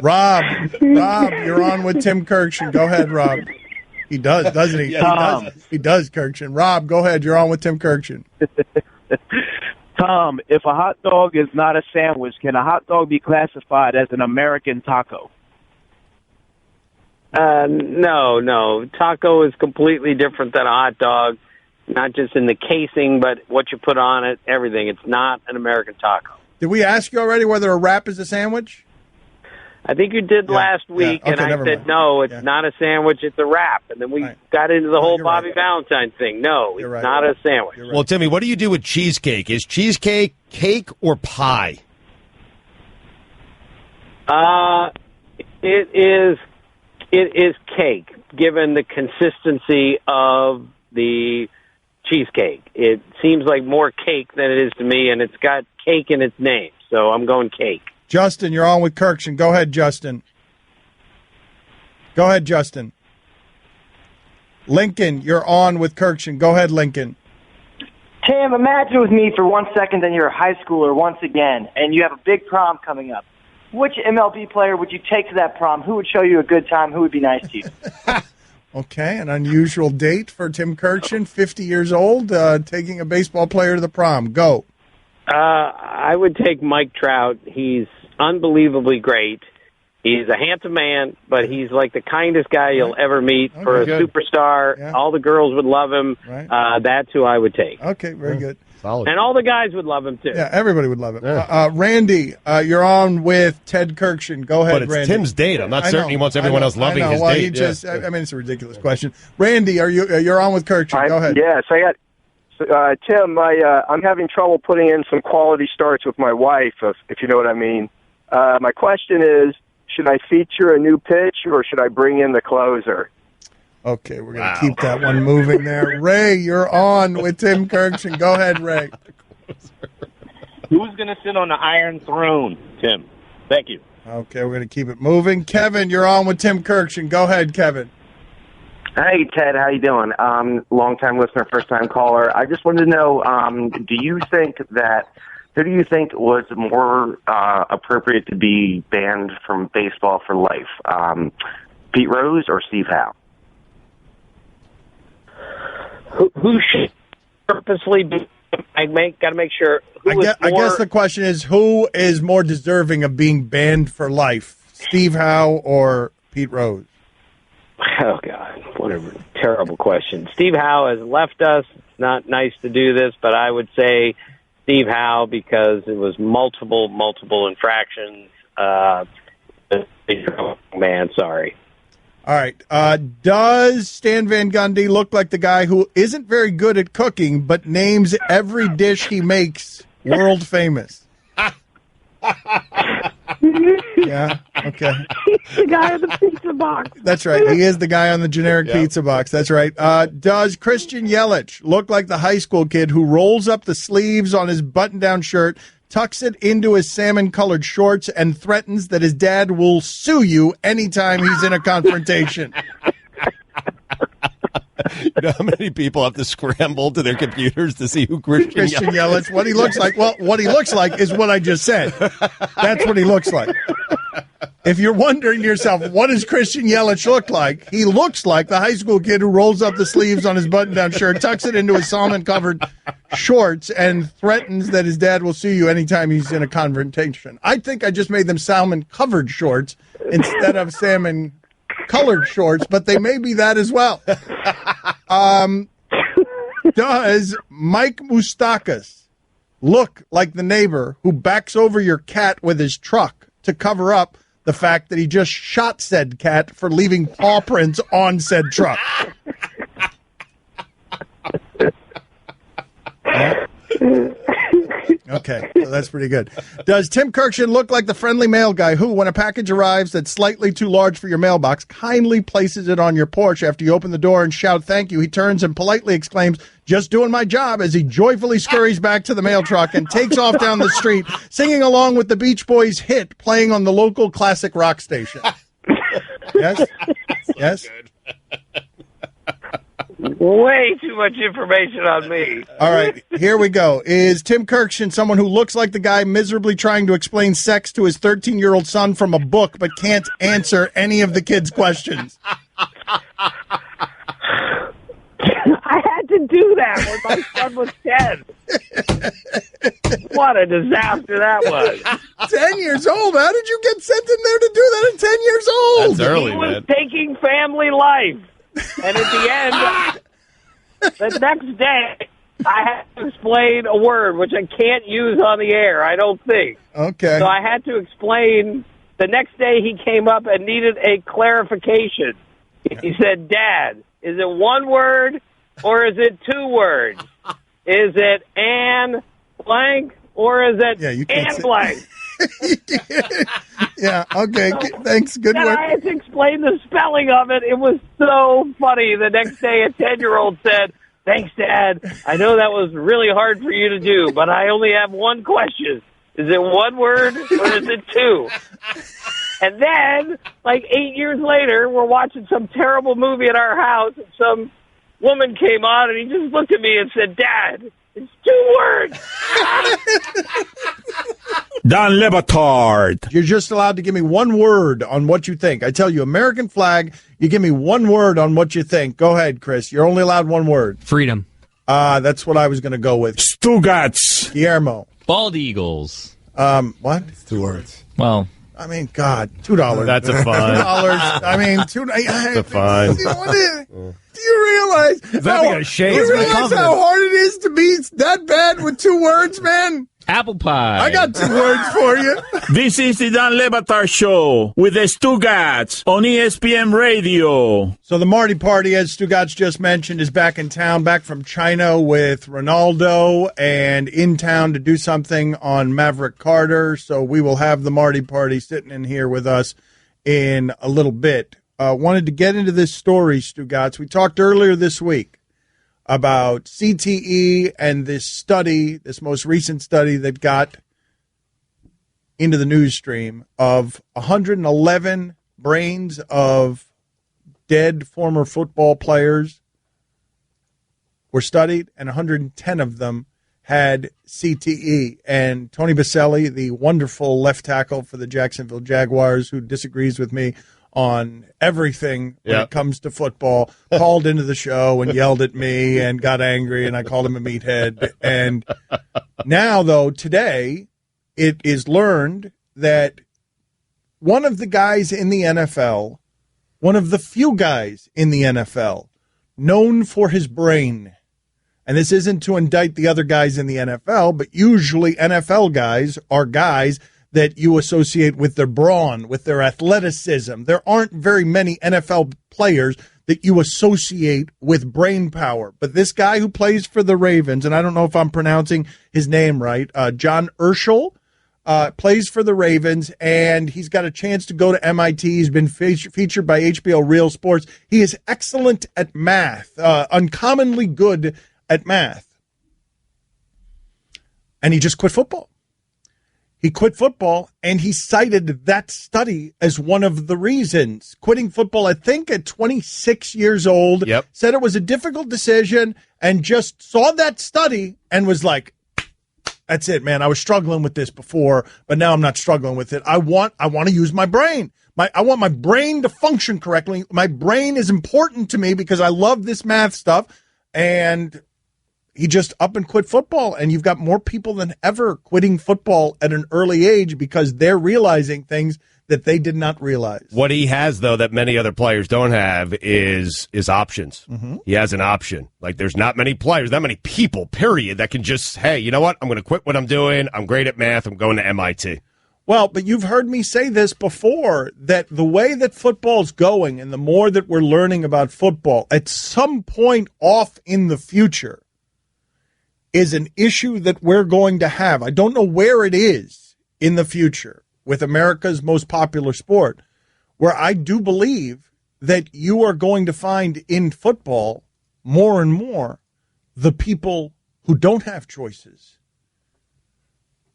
Rob, you're on with Tim Kirkshin. Go ahead, Rob. He does, doesn't he? He does, Kirkshin. Rob, go ahead. You're on with Tim Kirkshin. Tom, if a hot dog is not a sandwich, can a hot dog be classified as an American taco? No. Taco is completely different than a hot dog, not just in the casing, but what you put on it, everything. It's not an American taco. Did we ask you already whether a wrap is a sandwich? I think you did last week, Okay, and I said, mind. no, it's not a sandwich, it's a wrap. And then we got into the whole Bobby Valentine thing. No, it's not a sandwich. Well, Timmy, what do you do with cheesecake? Is cheesecake cake or pie? It is cake, given the consistency of the cheesecake. It seems like more cake than it is to me, and it's got cake in its name, so I'm going cake. Justin, you're on with Kirkshin. Go ahead, Justin. Lincoln, you're on with Kirkshin. Go ahead, Lincoln. Tim, imagine with me for 1 second that you're a high schooler once again, and you have a big prom coming up. Which MLB player would you take to that prom? Who would show you a good time? Who would be nice to you? Okay, an unusual date for Tim Kirkshin, 50 years old, taking a baseball player to the prom. Go. I would take Mike Trout. He's unbelievably great. He's a handsome man, but he's like the kindest guy you'll ever meet. For a superstar. Yeah. All the girls would love him. Right. That's who I would take. Okay, very good. Solid. And all the guys would love him, too. Yeah, everybody would love him. Randy, you're on with Ted Kirkshin. Go ahead, But it's Randy. Tim's date. I'm not certain he wants everyone else loving his well, date. I mean, it's a ridiculous question. Randy, you're on with Kirkshin. Go ahead. Yes, I got Tim. I'm having trouble putting in some quality starts with my wife, if you know what I mean. My question is, should I feature a new pitch or should I bring in the closer? Okay, we're going to keep that one moving there. Ray, you're on with Tim Kirkshin. Go ahead, Ray. Who's going to sit on the Iron Throne, Tim? Thank you. Okay, we're going to keep it moving. Kevin, you're on with Tim Kirkshin. Go ahead, Kevin. Hey, Ted, how you doing? Long-time listener, first-time caller. I just wanted to know, who do you think was more appropriate to be banned from baseball for life, Pete Rose or Steve Howe? Who should purposely be? Got to make sure. I guess the question is, who is more deserving of being banned for life, Steve Howe or Pete Rose? Oh, God, what a terrible question. Steve Howe has left us. It's not nice to do this, but I would say Steve Howe because it was multiple infractions. Man, sorry. All right. Does Stan Van Gundy look like the guy who isn't very good at cooking, but names every dish he makes world famous? Yeah, okay. He's the guy on the pizza box. That's right. He is the guy on the generic pizza box. That's right. Does Christian Yelich look like the high school kid who rolls up the sleeves on his button-down shirt, tucks it into his salmon-colored shorts, and threatens that his dad will sue you anytime he's in a confrontation? You know how many people have to scramble to their computers to see who Christian Yelich, what he looks like? Well, what he looks like is what I just said. That's what he looks like. If you're wondering to yourself, what does Christian Yelich look like? He looks like the high school kid who rolls up the sleeves on his button-down shirt, tucks it into his salmon-covered shorts, and threatens that his dad will sue you anytime he's in a confrontation. I think I just made them salmon-covered shorts instead of salmon-colored shorts, but they may be that as well. Does Mike Moustakas look like the neighbor who backs over your cat with his truck to cover up the fact that he just shot said cat for leaving paw prints on said truck? Okay, so that's pretty good. Does Tim Kirkshin look like the friendly mail guy who, when a package arrives that's slightly too large for your mailbox, kindly places it on your porch after you open the door and shout thank you? He turns and politely exclaims, "Just doing my job," as he joyfully scurries back to the mail truck and takes off down the street, singing along with the Beach Boys hit playing on the local classic rock station. Yes? Yes? Way too much information on me. All right, here we go. Is Tim Kirkshin someone who looks like the guy miserably trying to explain sex to his 13-year-old son from a book but can't answer any of the kids' questions? I had to do that when my son was 10. What a disaster that was. 10 years old? How did you get sent in there to do that at 10 years old? That's early, He was man. taking family life. And at the end, the next day, I had to explain a word which I can't use on the air, I don't think. Okay. So I had to explain. The next day he came up and needed a clarification. He said, "Dad, is it one word or is it two words? Is it and blank or is it and blank?" Yeah, okay, thanks. Good Then work. I had to explain the spelling of it. It was so funny. The next day, a 10-year-old said, "Thanks, Dad. I know that was really hard for you to do, but I only have one question. Is it one word or is it two?" And then, like 8 years later, we're watching some terrible movie at our house, and some woman came on, and he just looked at me and said, "Dad, it's 2 words." Don Le Batard. You're just allowed to give me one word on what you think. I tell you, American flag, you give me one word on what you think. Go ahead, Chris. You're only allowed one word. Freedom. That's what I was going to go with. Stugats. Guillermo. Bald eagles. What? It's 2 words. Well, I mean, God, $2. That's a fine. $2. I mean, That's a fine. Do you realize? You realize how hard it is to be that bad with 2 words, man? apple pie. I got 2 words for you. This is the Don Le Batard Show with the Stugats on ESPN Radio. So the Marty Party, as Stugats just mentioned, is back in town, back from China with Ronaldo, and in town to do something on Maverick Carter. So we will have the Marty Party sitting in here with us in a little bit. Wanted to get into this story, Stugats. We talked earlier this week about CTE and this study, this most recent study that got into the news stream of 111 brains of dead former football players were studied, and 110 of them had CTE. And Tony Baselli, the wonderful left tackle for the Jacksonville Jaguars, who disagrees with me on everything when it comes to football, called into the show and yelled at me and got angry, and I called him a meathead. And now, though, today, it is learned that one of the guys in the NFL, one of the few guys in the NFL, known for his brain, and this isn't to indict the other guys in the NFL, but usually NFL guys are guys that you associate with their brawn, with their athleticism. There aren't very many NFL players that you associate with brain power. But this guy who plays for the Ravens, and I don't know if I'm pronouncing his name right, John Urschel, plays for the Ravens, and he's got a chance to go to MIT. He's been featured by HBO Real Sports. He is excellent at math, uncommonly good at math. And he just quit football. He quit football, and he cited that study as one of the reasons. Quitting football, I think, at 26 years old, said it was a difficult decision, and just saw that study and was like, That's it, man. I was struggling with this before, but now I'm not struggling with it. I want to use my brain. I want my brain to function correctly. My brain is important to me because I love this math stuff. And he just up and quit football. And you've got more people than ever quitting football at an early age because they're realizing things that they did not realize. What he has, though, that many other players don't have is options. Mm-hmm. He has an option. Like, there's not many players, not many people, period, that can just, hey, you know what? I'm going to quit what I'm doing. I'm great at math. I'm going to MIT. Well, but you've heard me say this before, that the way that football's going and the more that we're learning about football, at some point off in the future is an issue that we're going to have. I don't know where it is in the future with America's most popular sport, where I do believe that you are going to find in football more and more the people who don't have choices.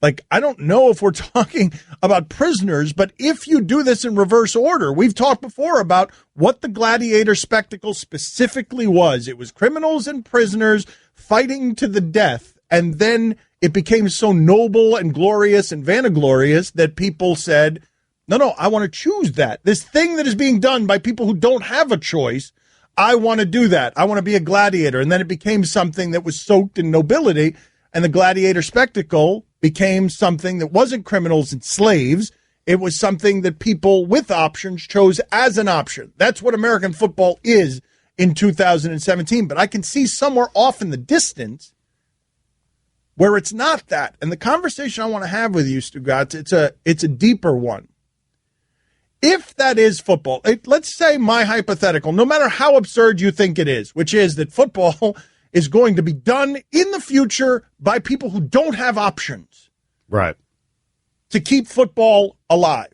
Like, I don't know if we're talking about prisoners, but if you do this in reverse order, we've talked before about what the gladiator spectacle specifically was. It was criminals and prisoners fighting to the death, and then it became so noble and glorious and vanaglorious that people said, no, I want to choose that. This thing that is being done by people who don't have a choice, I want to do that. I want to be a gladiator. And then it became something that was soaked in nobility, and the gladiator spectacle became something that wasn't criminals and slaves. It was something that people with options chose as an option. That's what American football is in 2017. But I can see somewhere off in the distance where it's not that. And the conversation I want to have with you, Stugatz, it's a deeper one. If that is football, let's say my hypothetical, no matter how absurd you think it is, which is that football is going to be done in the future by people who don't have options. Right. To keep football alive.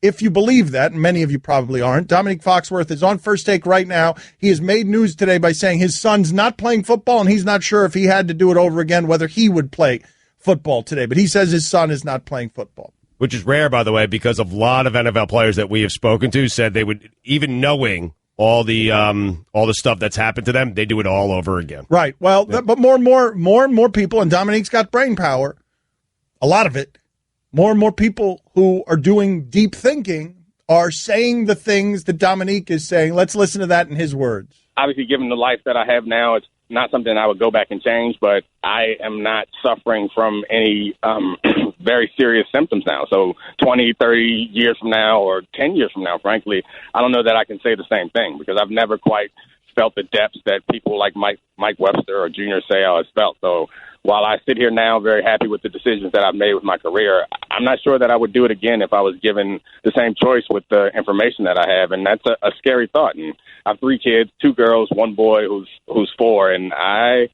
If you believe that, and many of you probably aren't, Dominique Foxworth is on First Take right now. He has made news today by saying his son's not playing football, and he's not sure if he had to do it over again, whether he would play football today. But he says his son is not playing football. Which is rare, by the way, because a lot of NFL players that we have spoken to said they would, even knowing all the stuff that's happened to them, they do it all over again. Right. Well, yeah. But more and more people, and Dominique's got brain power, a lot of it. More and more people who are doing deep thinking are saying the things that Dominique is saying. Let's listen to that in his words. Obviously, given the life that I have now, it's not something I would go back and change, but I am not suffering from any very serious symptoms now. So 20, 30 years from now or 10 years from now, frankly, I don't know that I can say the same thing because I've never quite felt the depths that people like Mike Webster or Junior Seau has felt. So while I sit here now very happy with the decisions that I've made with my career, I'm not sure that I would do it again if I was given the same choice with the information that I have. And that's a scary thought. And I have 3 kids, 2 girls, 1 boy who's 4. And I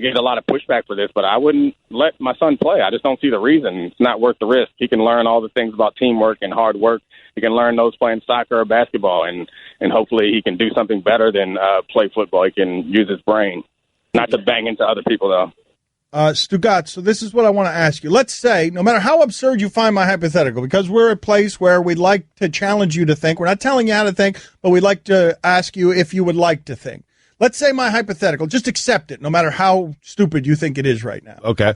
get a lot of pushback for this, but I wouldn't let my son play. I just don't see the reason. It's not worth the risk. He can learn all the things about teamwork and hard work. He can learn those playing soccer or basketball, and hopefully he can do something better than play football. He can use his brain, not to bang into other people, though. Stugatz, so this is what I want to ask you. Let's say, no matter how absurd you find my hypothetical, because we're a place where we'd like to challenge you to think. We're not telling you how to think, but we'd like to ask you if you would like to think. Let's say my hypothetical, just accept it, no matter how stupid you think it is right now. Okay.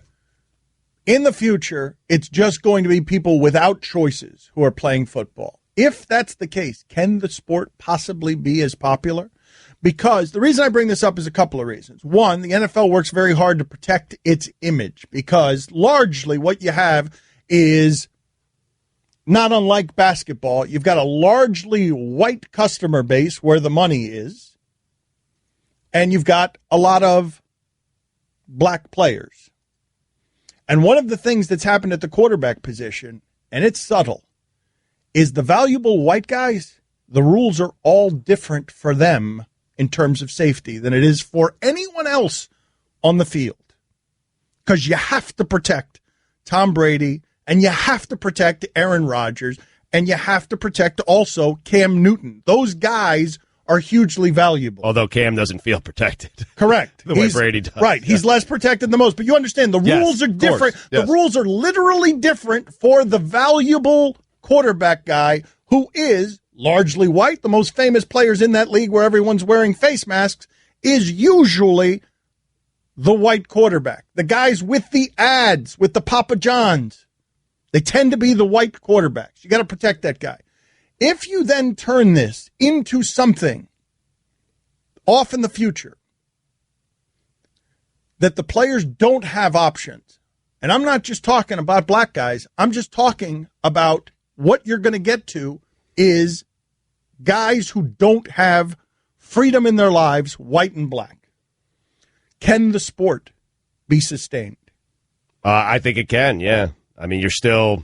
In the future, it's just going to be people without choices who are playing football. If that's the case, can the sport possibly be as popular? Because the reason I bring this up is a couple of reasons. One, the NFL works very hard to protect its image because largely what you have is not unlike basketball. You've got a largely white customer base where the money is, and you've got a lot of black players. And one of the things that's happened at the quarterback position, and it's subtle, is the valuable white guys, the rules are all different for them in terms of safety than it is for anyone else on the field. Because you have to protect Tom Brady, and you have to protect Aaron Rodgers, and you have to protect also Cam Newton. Those guys are hugely valuable. Although Cam doesn't feel protected. Correct. The way Brady does. Right. Yeah. He's less protected than most. But you understand, the rules are different. Yes. The rules are literally different for the valuable quarterback guy who is largely white. The most famous players in that league where everyone's wearing face masks is usually the white quarterback. The guys with the ads, with the Papa Johns, they tend to be the white quarterbacks. You got to protect that guy. If you then turn this into something off in the future that the players don't have options, and I'm not just talking about black guys, I'm just talking about what you're going to get to is guys who don't have freedom in their lives, white and black. Can the sport be sustained? I think it can, yeah. I mean, you're still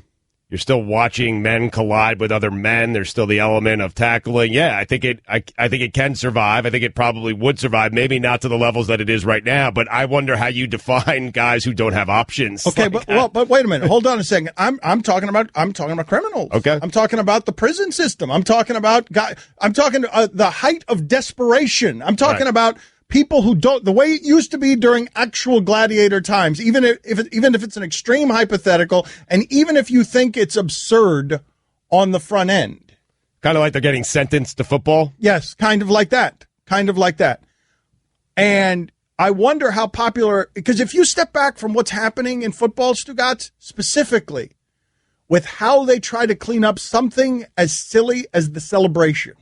watching men collide with other men. There's still the element of tackling. Yeah, I think it can survive. I think it probably would survive. Maybe not to the levels that it is right now, but I wonder how you define guys who don't have options. Okay, like but wait a minute. Hold on a second. I'm talking about criminals. Okay. I'm talking about the prison system. I'm talking about the height of desperation. I'm talking about people who don't, the way it used to be during actual gladiator times, even if it's an extreme hypothetical, and even if you think it's absurd on the front end. Kind of like they're getting sentenced to football? Yes, kind of like that. And I wonder how popular, because if you step back from what's happening in football, Stugatz, specifically with how they try to clean up something as silly as the celebration.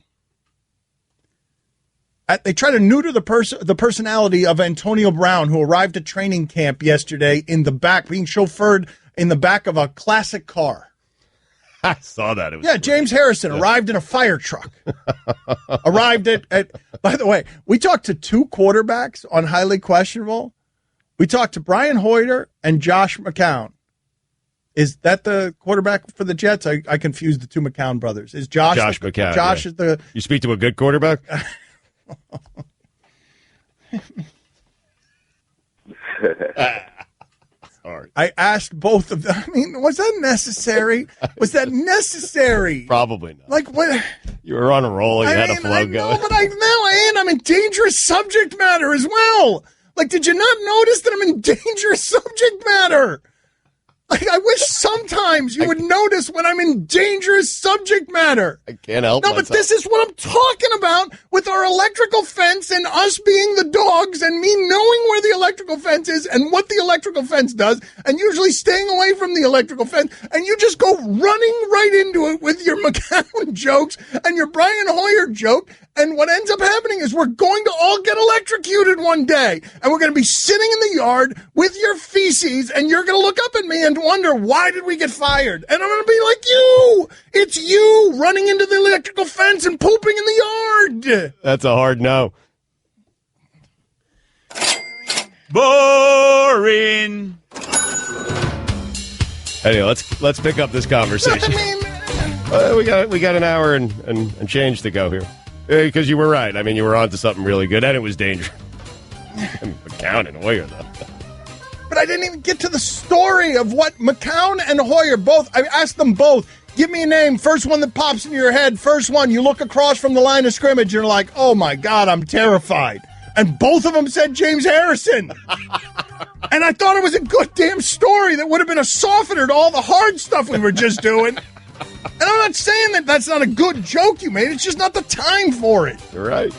They try to neuter the personality of Antonio Brown, who arrived at training camp yesterday in the back, being chauffeured in the back of a classic car. I saw that. It was great. James Harrison arrived in a fire truck. Arrived at, by the way, we talked to two quarterbacks on Highly Questionable. We talked to Brian Hoyer and Josh McCown. Is that the quarterback for the Jets? I confused the two McCown brothers. Is Josh McCown? Josh is the. You speak to a good quarterback? Sorry. I asked both of them. I mean, was that necessary? Was that necessary? Probably not. Like what? You were on a roll. You had a flow going. No, but I'm in dangerous subject matter as well. Like, did you not notice that I'm in dangerous subject matter? Like, I wish sometimes you would notice when I'm in dangerous subject matter. I can't help myself. But this is what I'm talking about with our electrical fence and us being the dogs and me knowing where the electrical fence is and what the electrical fence does and usually staying away from the electrical fence. And you just go running right into it with your McCown jokes and your Brian Hoyer joke. And what ends up happening is we're going to all get electrocuted one day. And we're going to be sitting in the yard with your feces. And you're going to look up at me and wonder, why did we get fired? And I'm going to be like, you! It's you running into the electrical fence and pooping in the yard. That's a hard no. Boring. Anyway, let's pick up this conversation. We got an hour and change to go here. Because you were right. I mean, you were on to something really good, and it was dangerous. McCown and Hoyer, though. But I didn't even get to the story of what McCown and Hoyer both. I asked them both, give me a name. First one that pops into your head. First one, you look across from the line of scrimmage, and you're like, oh, my God, I'm terrified. And both of them said James Harrison. And I thought it was a good damn story that would have been a softener to all the hard stuff we were just doing. And I'm not saying that that's not a good joke you made. It's just not the time for it. You're right.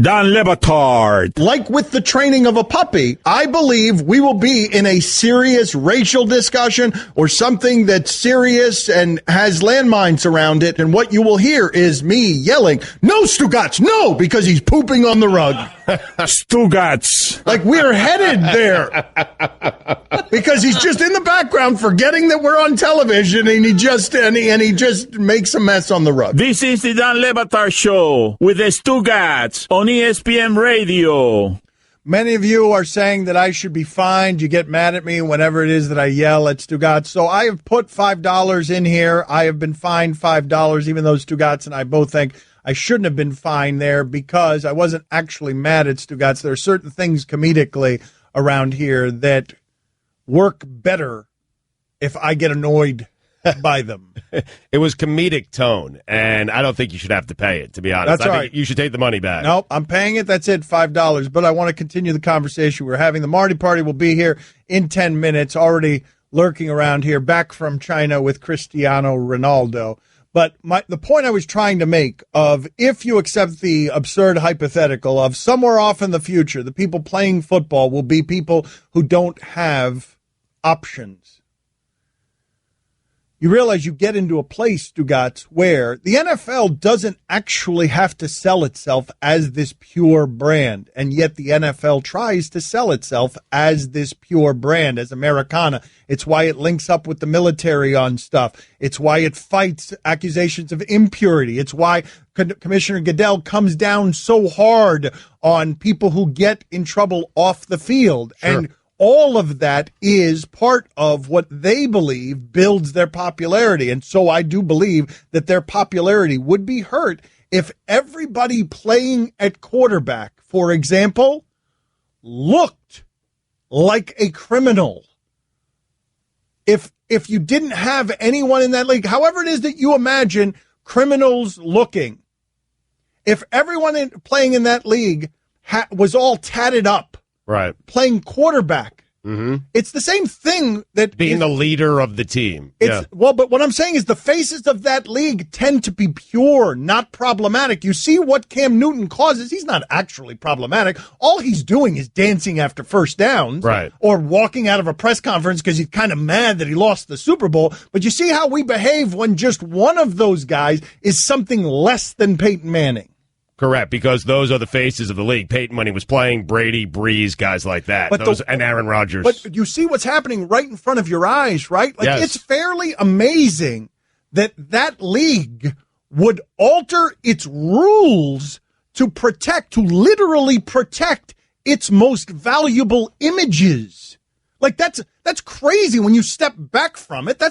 Don Le Batard. Like with the training of a puppy, I believe we will be in a serious racial discussion or something that's serious and has landmines around it. And what you will hear is me yelling, no, Stugatz, no, because he's pooping on the rug. Stugatz. Like we're headed there. Because he's just in the background forgetting that we're on television and he just makes a mess on the rug. This is the Don Le Batard Show with the Stugatz on ESPN Radio. Many of you are saying that I should be fined. You get mad at me whenever it is that I yell at Stugatz. So I have put $5 in here. I have been fined $5, even though Stugatz and I both think I shouldn't have been fined there because I wasn't actually mad at Stugatz. There are certain things comedically around here that work better if I get annoyed by them. It was comedic tone, and I don't think you should have to pay it, to be honest. That's right. Think you should take the money back. Nope, I'm paying it. That's it, $5. But I want to continue the conversation we're having. The Marty Party will be here in 10 minutes, already lurking around here, back from China with Cristiano Ronaldo. But the point I was trying to make of if you accept the absurd hypothetical of somewhere off in the future, the people playing football will be people who don't have options. You realize you get into a place, Stugatz, where the NFL doesn't actually have to sell itself as this pure brand, and yet the NFL tries to sell itself as this pure brand, as Americana. It's why it links up with the military on stuff. It's why it fights accusations of impurity. It's why Commissioner Goodell comes down so hard on people who get in trouble off the field. Sure. And all of that is part of what they believe builds their popularity. And so I do believe that their popularity would be hurt if everybody playing at quarterback, for example, looked like a criminal. If you didn't have anyone in that league, however it is that you imagine criminals looking, if everyone playing in that league was all tatted up, right, playing quarterback. Mm-hmm. It's the same thing that being the leader of the team. Well, but what I'm saying is the faces of that league tend to be pure, not problematic. You see what Cam Newton causes. He's not actually problematic. All he's doing is dancing after first downs, right, or walking out of a press conference because he's kind of mad that he lost the Super Bowl. But you see how we behave when just one of those guys is something less than Peyton Manning. Correct, because those are the faces of the league. Peyton, when he was playing, Brady, Breeze, guys like that. And Aaron Rodgers. But you see what's happening right in front of your eyes, right? Like, yes. It's fairly amazing that league would alter its rules to literally protect its most valuable images. Like, that's crazy when you step back from it.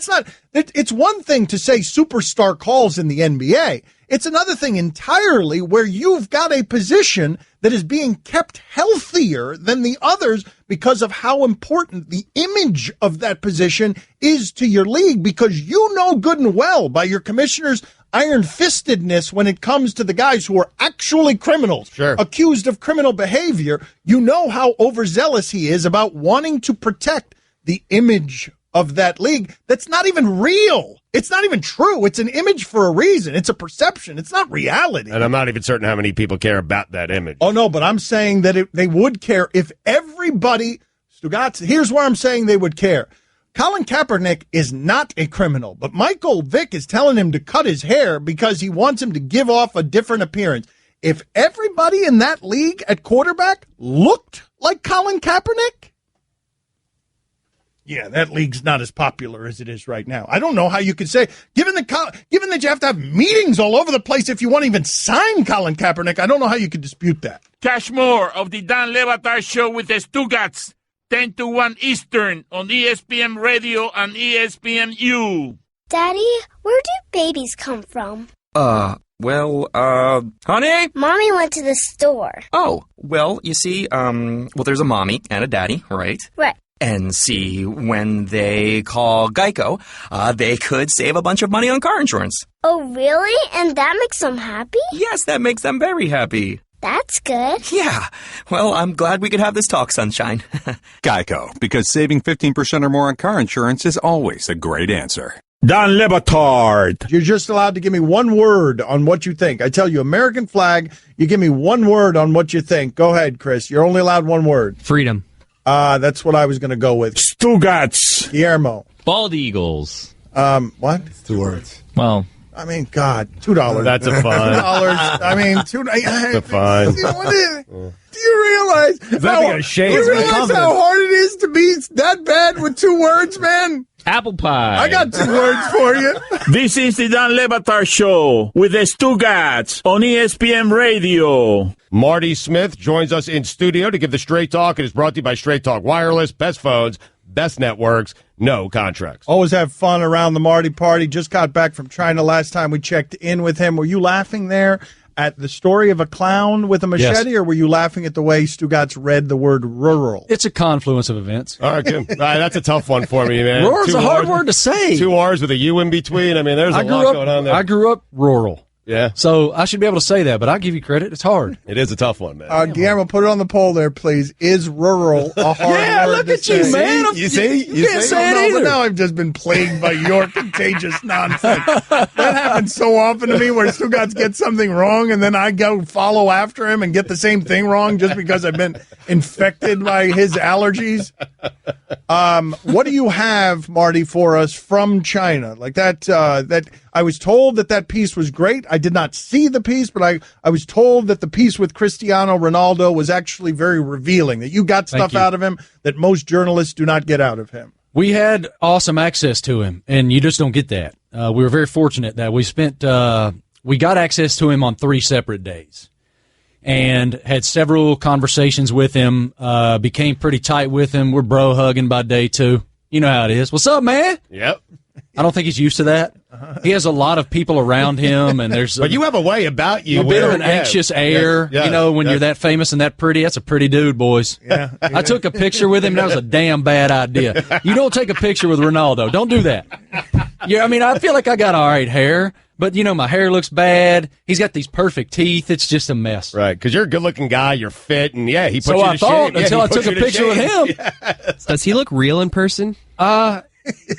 It's one thing to say superstar calls in the NBA. It's another thing entirely where you've got a position that is being kept healthier than the others because of how important the image of that position is to your league, because you know good and well by your commissioner's iron-fistedness when it comes to the guys who are actually criminals, accused of criminal behavior. You know how overzealous he is about wanting to protect the image of that league that's not even real. It's not even true. It's an image for a reason. It's a perception. It's not reality. And I'm not even certain how many people care about that image. Oh, no, but I'm saying that they would care if everybody, Stugatz, here's where I'm saying they would care. Colin Kaepernick is not a criminal, but Michael Vick is telling him to cut his hair because he wants him to give off a different appearance. If everybody in that league at quarterback looked like Colin Kaepernick, yeah, that league's not as popular as it is right now. I don't know how you could say, given that you have to have meetings all over the place if you want to even sign Colin Kaepernick, I don't know how you could dispute that. Catch more of the Dan Le Batard Show with the Stugatz, 10 to 1 Eastern on ESPN Radio and ESPNU. Daddy, where do babies come from? Honey? Mommy went to the store. Oh, well, you see, there's a mommy and a daddy, right? Right. And see, when they call Geico, they could save a bunch of money on car insurance. Oh, really? And that makes them happy? Yes, that makes them very happy. That's good. Yeah. Well, I'm glad we could have this talk, Sunshine. Geico, because saving 15% or more on car insurance is always a great answer. Dan Le Batard. You're just allowed to give me one word on what you think. I tell you, American flag, you give me one word on what you think. Go ahead, Chris. You're only allowed one word. Freedom. That's what I was going to go with. Stugatz. Guillermo. Bald eagles. What? It's 2 words. Well, I mean, God, $2. That's a fine. $2. I mean, That's a fine. Do you realize? Do you realize how hard it is to be that bad with 2 words, man? Apple pie. I got 2 words for you. This is the Dan Le Batard Show with the Stugatz on ESPN Radio. Marty Smith joins us in studio to give the Straight Talk. It is brought to you by Straight Talk Wireless. Best phones, best networks, no contracts. Always have fun around the Marty party. Just got back from China last time we checked in with him. Were you laughing there at the story of a clown with a machete, or were you laughing at the way Stugatz read the word rural? It's a confluence of events. All right, good. All right, that's a tough one for me, man. Rural's a hard word to say. 2 R's with a U in between. I mean, there's a lot going on there. I grew up rural. Yeah. So I should be able to say that, but I'll give you credit. It's hard. It is a tough one, man. Guillermo, put it on the poll there, please. Is rural a hard Yeah, word look to at you, say? man. You see? You can't say it No, either. but now I've just been plagued by your contagious nonsense. That happens so often to me where Stugatz gets something wrong and then I go follow after him and get the same thing wrong just because I've been infected by his allergies. What do you have, Marty, for us from China? Like that I was told that piece was great. I did not see the piece, but I was told that the piece with Cristiano Ronaldo was actually very revealing, that you got stuff out of him that most journalists do not get out of him. We had awesome access to him, and you just don't get that. We were very fortunate that we got access to him on 3 separate days and had several conversations with him, became pretty tight with him. We're bro hugging by day 2. You know how it is. What's up, man? Yep. I don't think he's used to that. He has a lot of people around him, and there's but you have a way about you. A bit of an anxious air. Yes, you know, when you're that famous and that pretty, that's a pretty dude, boys. Yeah. I took a picture with him, and that was a damn bad idea. You don't take a picture with Ronaldo. Don't do that. Yeah, I mean, I feel like I got all right hair, but, you know, my hair looks bad. He's got these perfect teeth. It's just a mess. Right, because you're a good-looking guy. You're fit, and, yeah, he put So you I to thought shame. until I took a picture with him. Yes. Does he look real in person?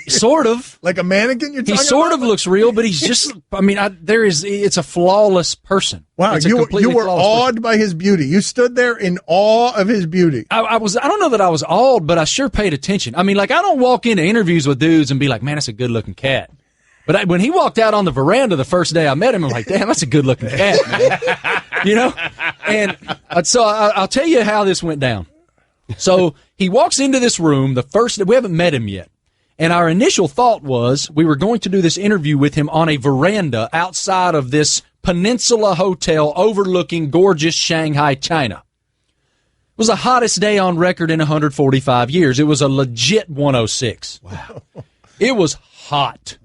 Sort of. Like a mannequin you're talking He sort about? of looks real, but he's just, I mean, it's a flawless person. Wow, It's a you completely were flawless awed person. by his beauty. You stood there in awe of his beauty. I don't know that I was awed, but I sure paid attention. I mean, like, I don't walk into interviews with dudes and be like, man, that's a good-looking cat. But when he walked out on the veranda the first day I met him, I'm like, damn, that's a good-looking cat, man. You know? And so I'll tell you how this went down. So he walks into this room the first day. We haven't met him yet. And our initial thought was we were going to do this interview with him on a veranda outside of this Peninsula Hotel overlooking gorgeous Shanghai, China. It was the hottest day on record in 145 years. It was a legit 106. Wow. It was hot.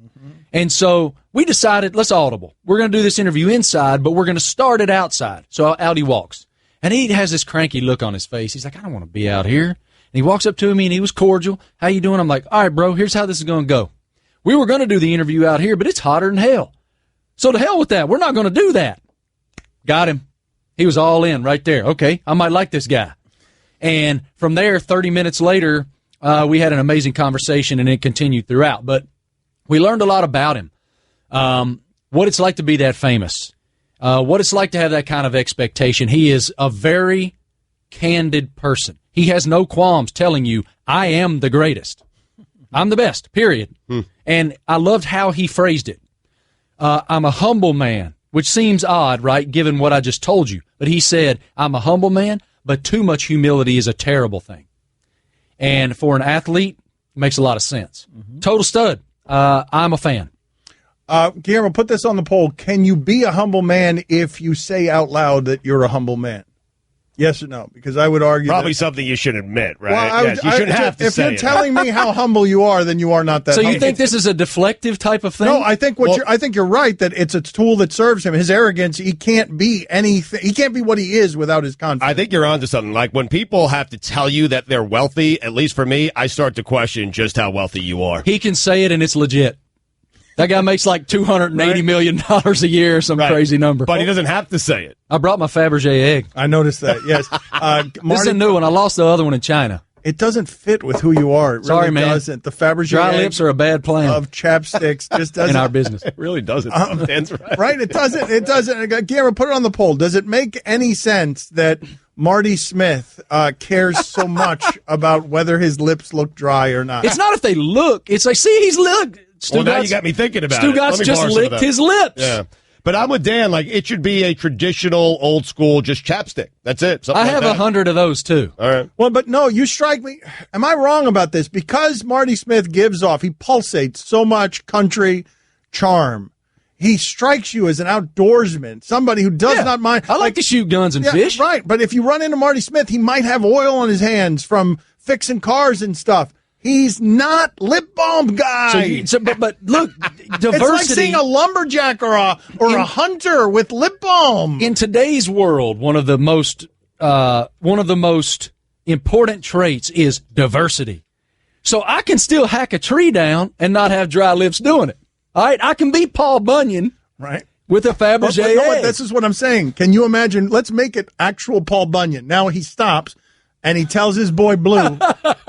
And so we decided, let's audible. We're going to do this interview inside, but we're going to start it outside. So out he walks. And he has this cranky look on his face. He's like, I don't want to be out here. And he walks up to me, and he was cordial. How you doing? I'm like, all right, bro, here's how this is going to go. We were going to do the interview out here, but it's hotter than hell. So to hell with that. We're not going to do that. Got him. He was all in right there. Okay, I might like this guy. And from there, 30 minutes later, we had an amazing conversation, and it continued throughout. But we learned a lot about him, what it's like to be that famous, what it's like to have that kind of expectation. He is a very candid person. He has no qualms telling you, I am the greatest. I'm the best, period. And I loved how he phrased it. I'm a humble man, which seems odd, right, given what I just told you. But he said, I'm a humble man, but too much humility is a terrible thing. And for an athlete, it makes a lot of sense. Total stud. I'm a fan. Guillermo, put this on the poll. Can you be a humble man if you say out loud that you're a humble man? Yes or no? Because I would argue probably that, something you should admit, right? Well, Yes, you shouldn't have to if say you're it. telling me how humble you are, then you are not that So humble. you think this is a deflective type of thing? No, I think I think you're right that it's a tool that serves him. His arrogance, he can't be anything. He can't be what he is without his confidence. I think you're onto something. Like when people have to tell you that they're wealthy, at least for me, I start to question just how wealthy you are. He can say it and it's legit. That guy makes like $280 million a year, some crazy number. But he doesn't have to say it. I brought my Fabergé egg. I noticed that, yes. This is a new one. I lost the other one in China. It doesn't fit with who you are. It Sorry, really man. doesn't. The Fabergé Dry egg lips are a bad plan. of chapsticks just doesn't. in our business. It really doesn't. That's right. Right? It doesn't. It doesn't. Guillermo, put it on the poll. Does it make any sense that Marty Smith cares so much about whether his lips look dry or not? It's not if they look. It's like, see, he's look. Well, now you got me thinking about it. Stugatz just licked his lips. Yeah. But I'm with Dan. Like, it should be a traditional, old school, just chapstick. That's it. Something I like have that. 100 of those, too. All right. Well, but no, you strike me. Am I wrong about this? Because Marty Smith gives off, he pulsates so much country charm. He strikes you as an outdoorsman, somebody who does not mind. I like to shoot guns and fish. Right, but if you run into Marty Smith, he might have oil on his hands from fixing cars and stuff. He's not lip balm guy. But look, diversity. It's like seeing a lumberjack or a hunter with lip balm. In today's world, one of the most important traits is diversity. So I can still hack a tree down and not have dry lips doing it. All right, I can be Paul Bunyan, right, with a Fabergé But you know what? egg. This is what I'm saying. Can you imagine? Let's make it actual Paul Bunyan. Now he stops and he tells his boy Blue,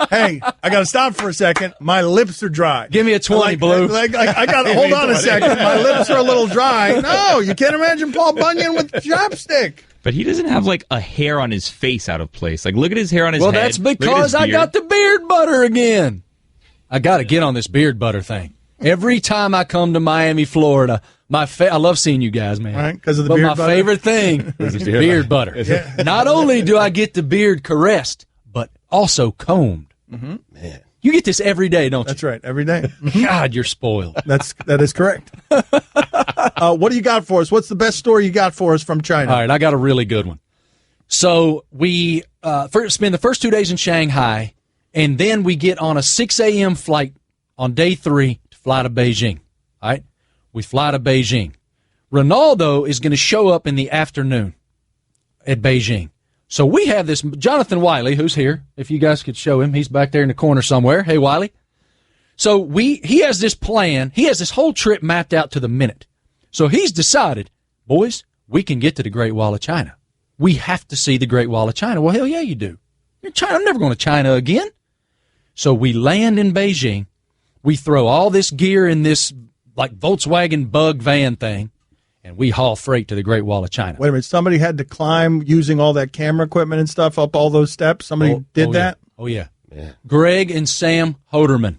"Hey, I got to stop for a second. My lips are dry. Give me a 20, Blue. I got to hold on a second. My lips are a little dry." No, you can't imagine Paul Bunyan with chopstick. But he doesn't have like a hair on his face out of place. Like, look at his hair on his head. Well, that's Look at because his I beard. got the beard butter again. I got to get on this beard butter thing. Every time I come to Miami, Florida, I love seeing you guys, man. Right, because of the but beard my butter? favorite thing is beard butter. Yeah. Not only do I get the beard caressed, but also combed. Mm-hmm. Man, you get this every day, don't you? That's right, every day. God, you're spoiled. That is correct. What do you got for us? What's the best story you got for us from China? All right, I got a really good one. So we spend the first 2 days in Shanghai, and then we get on a 6 a.m. flight on day 3 to fly to Beijing. All right, we fly to Beijing. Ronaldo is going to show up in the afternoon at Beijing. So we have this Jonathan Wiley, who's here. If you guys could show him, he's back there in the corner somewhere. Hey, Wiley. So he has this plan. He has this whole trip mapped out to the minute. So he's decided, boys, we can get to the Great Wall of China. We have to see the Great Wall of China. Well, hell yeah, you do. You're China. I'm never going to China again. So we land in Beijing. We throw all this gear in this like Volkswagen Bug van thing, and we haul freight to the Great Wall of China. Wait a minute. Somebody had to climb using all that camera equipment and stuff up all those steps? Somebody did that? Yeah. Oh, yeah. Greg and Sam Hoderman.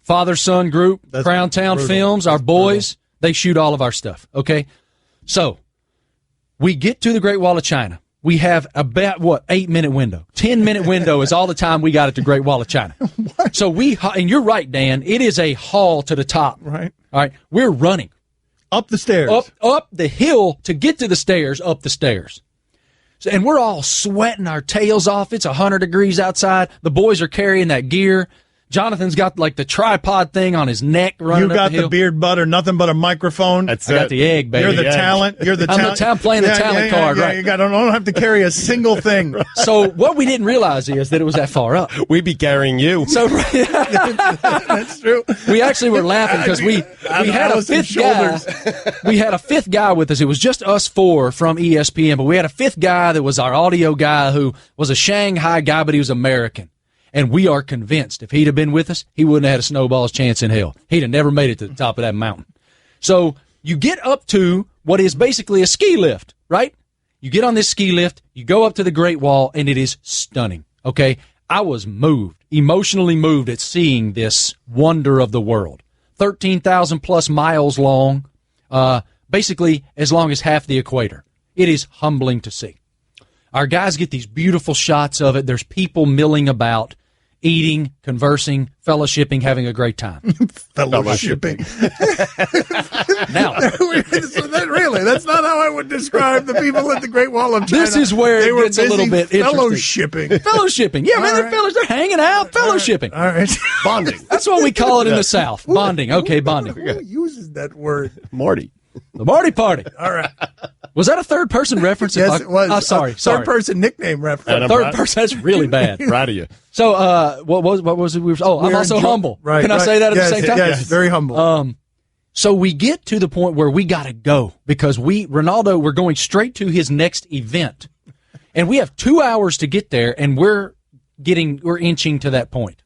Father-son group, Crown Town brutal. Films, our boys, they shoot all of our stuff, okay? So we get to the Great Wall of China. We have about, 8-minute window. 10-minute window is all the time we got at the Great Wall of China. So and you're right, Dan, it is a haul to the top. Right. All right, we're running. Up the stairs. Up the hill to get to the stairs, up the stairs. So, and we're all sweating our tails off. It's 100 degrees outside. The boys are carrying that gear. Jonathan's got like the tripod thing on his neck running You got up the hill. beard butter, nothing but a microphone. I got the egg, baby. You're the talent. You're the talent. I'm playing the talent card, right? You don't have to carry a single thing. So what we didn't realize is that it was that far up. We'd be carrying you. So that's true. We actually were laughing because we had a fifth guy. We had a fifth guy with us. It was just us four from ESPN, but we had a fifth guy that was our audio guy who was a Shanghai guy, but he was American. And we are convinced if he'd have been with us, he wouldn't have had a snowball's chance in hell. He'd have never made it to the top of that mountain. So you get up to what is basically a ski lift, right? You get on this ski lift, you go up to the Great Wall, and it is stunning, okay? I was moved, emotionally moved at seeing this wonder of the world. 13,000 plus miles long, basically as long as half the equator. It is humbling to see. Our guys get these beautiful shots of it. There's people milling about, eating, conversing, fellowshipping, having a great time. Fellowshipping. Now, really, that's not how I would describe the people at the Great Wall of China. this is where they it were gets a little bit interesting. fellowshipping. Fellowshipping. Yeah, man, they're fellas. They're hanging out, fellowshipping. All right. Bonding. That's what we call it in the South. Bonding. Okay, bonding. Who uses that word? Marty. The Marty Party. All right. Was that a third-person reference? Yes, it was. Oh, sorry. Third-person nickname reference. Third person. That's really bad. Proud of you. So, what was it? I'm also humble. Right. Can I say that at the same time? Yes, very humble. So we get to the point where we got to go because Ronaldo, we're going straight to his next event. And we have 2 hours to get there, and we're inching to that point.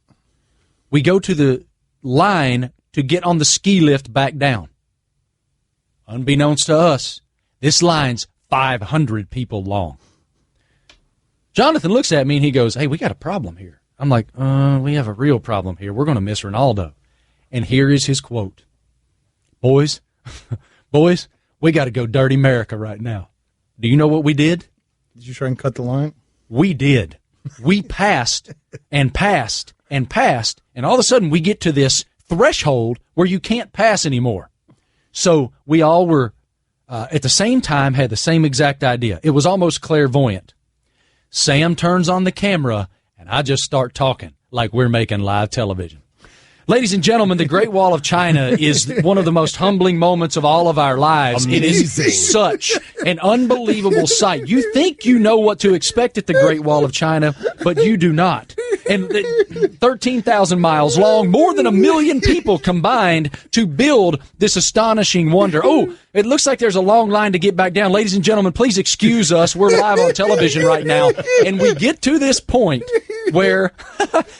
We go to the line to get on the ski lift back down. Unbeknownst to us, this line's 500 people long. Jonathan looks at me and he goes, "Hey, we got a problem here." I'm like, we have a real problem here. We're going to miss Ronaldo. And here is his quote. Boys, we got to go dirty America right now. Do you know what we did? Did you try and cut the line? We did. We passed and passed and passed, and all of a sudden we get to this threshold where you can't pass anymore. So we all were, at the same time, had the same exact idea. It was almost clairvoyant. Sam turns on the camera, and I just start talking like we're making live television. Ladies and gentlemen, the Great Wall of China is one of the most humbling moments of all of our lives. Amazing. It is such an unbelievable sight. You think you know what to expect at the Great Wall of China, but you do not. and 13,000 miles long, more than 1 million people combined to build this astonishing wonder. Oh, it looks like there's a long line to get back down. Ladies and gentlemen, please excuse us. We're live on television right now. And we get to this point where...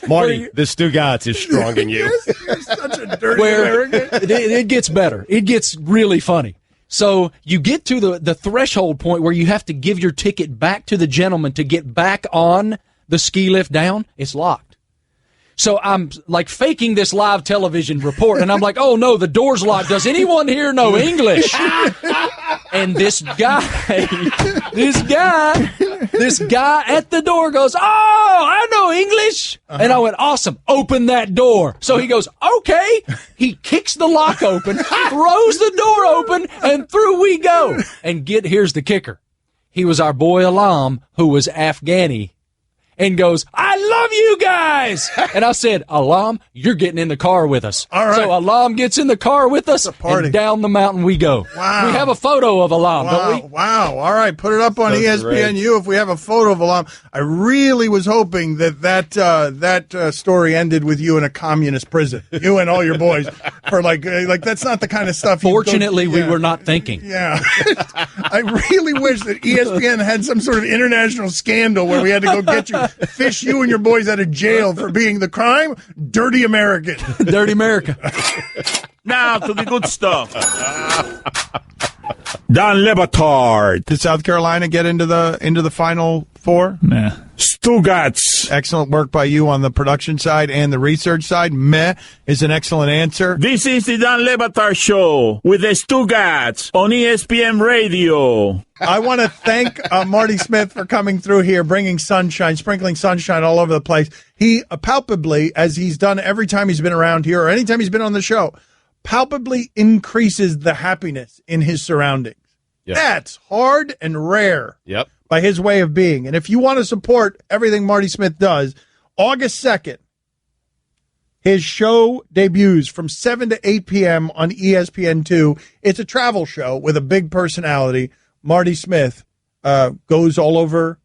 Marty, the Stugatz is strong in you. You're such a dirty American. It gets better. It gets really funny. So you get to the threshold point where you have to give your ticket back to the gentleman to get back on the ski lift down. It's locked. So I'm like faking this live television report, and I'm like, oh no, the door's locked. Does anyone here know English? And this guy at the door goes, oh, I know English. And I went, awesome, open that door. So he goes, okay. He kicks the lock open, throws the door open, and through we go. And here's the kicker. He was our boy Alam, who was Afghani, and goes, I love you guys. And I said, Alam, you're getting in the car with us. All right. So Alam gets in the car with us, and down the mountain we go. Wow. We have a photo of Alam, don't we? Wow. All right. Put it up on ESPNU if we have a photo of Alam. I really was hoping that story ended with you in a communist prison. You and all your boys. For like that's not the kind of stuff. Fortunately, we were not thinking. Yeah. I really wish that ESPN had some sort of international scandal where we had to go get you, fish you and your boys out of jail for being the crime. Dirty American. Dirty America. Now to the good stuff. Don Le Batard. Did South Carolina get into the Final Four? Nah. Stugatz. Excellent work by you on the production side and the research side. Meh is an excellent answer. This is the Don Le Batard Show with the Stugatz on ESPN Radio. I want to thank Marty Smith for coming through here, bringing sunshine, sprinkling sunshine all over the place. He palpably, as he's done every time he's been around here or anytime he's been on the show, palpably increases the happiness in his surroundings. Yep. That's hard and rare. Yep. By his way of being. And if you want to support everything Marty Smith does, August 2nd, his show debuts from 7 to 8 p.m. on ESPN2. It's a travel show with a big personality. Marty Smith goes all over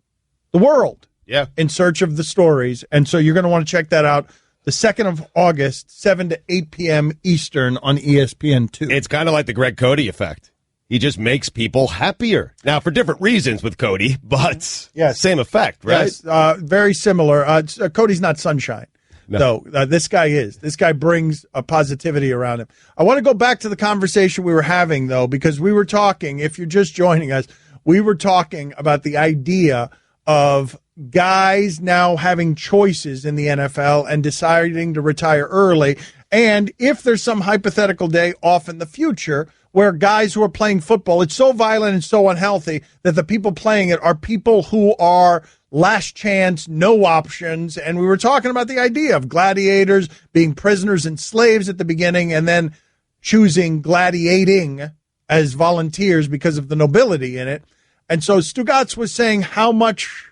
the world in search of the stories. And so you're going to want to check that out. The 2nd of August, 7 to 8 p.m. Eastern on ESPN2. It's kind of like the Greg Cody effect. He just makes people happier. Now, for different reasons with Cody, but same effect, right? Yes, very similar. Cody's not sunshine, though. This guy is. This guy brings a positivity around him. I want to go back to the conversation we were having, though, because we were talking, if you're just joining us, we were talking about the idea of guys now having choices in the NFL and deciding to retire early. And if there's some hypothetical day off in the future where guys who are playing football, it's so violent and so unhealthy that the people playing it are people who are last chance, no options. And we were talking about the idea of gladiators being prisoners and slaves at the beginning and then choosing gladiating as volunteers because of the nobility in it. And so Stugatz was saying how much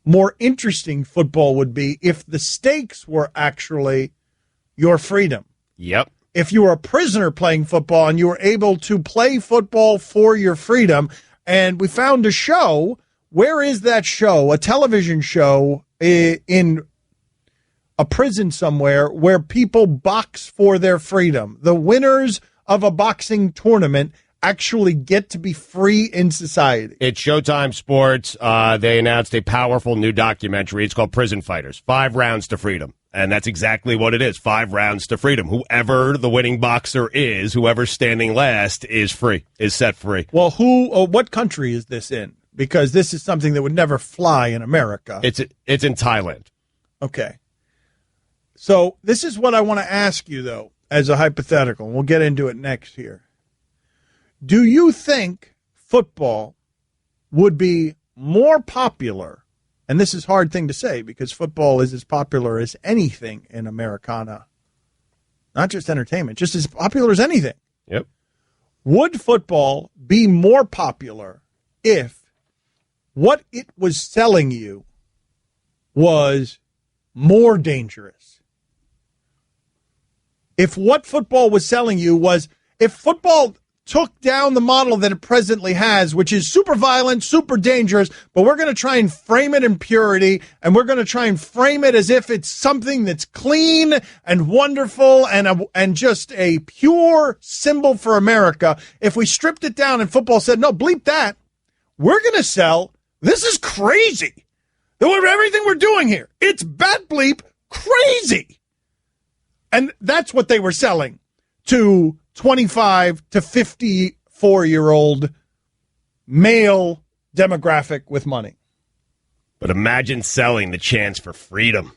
more interesting football would be if the stakes were actually your freedom. Yep. If you were a prisoner playing football and you were able to play football for your freedom. And we found a show. Where is that show? A television show in a prison somewhere where people box for their freedom. The winners of a boxing tournament actually get to be free in society. It's Showtime Sports. They announced a powerful new documentary. It's called Prison Fighters, 5 Rounds to Freedom. And that's exactly what it is, 5 rounds to freedom. Whoever the winning boxer is, whoever's standing last is free, is set free. Well, what country is this in? Because this is something that would never fly in America. It's in Thailand. Okay. So this is what I want to ask you, though, as a hypothetical. We'll get into it next here. Do you think football would be more popular? And this is a hard thing to say because football is as popular as anything in Americana. Not just entertainment, just as popular as anything. Yep. Would football be more popular if what it was selling you was more dangerous? If what football was selling you was, if football took down the model that it presently has, which is super violent, super dangerous, but we're going to try and frame it in purity, and we're going to try and frame it as if it's something that's clean and wonderful and just a pure symbol for America. If we stripped it down and football said, no, bleep that, we're going to sell, this is crazy. Everything we're doing here, it's bat bleep crazy. And that's what they were selling to 25 to 54-year-old male demographic with money. But imagine selling the chance for freedom.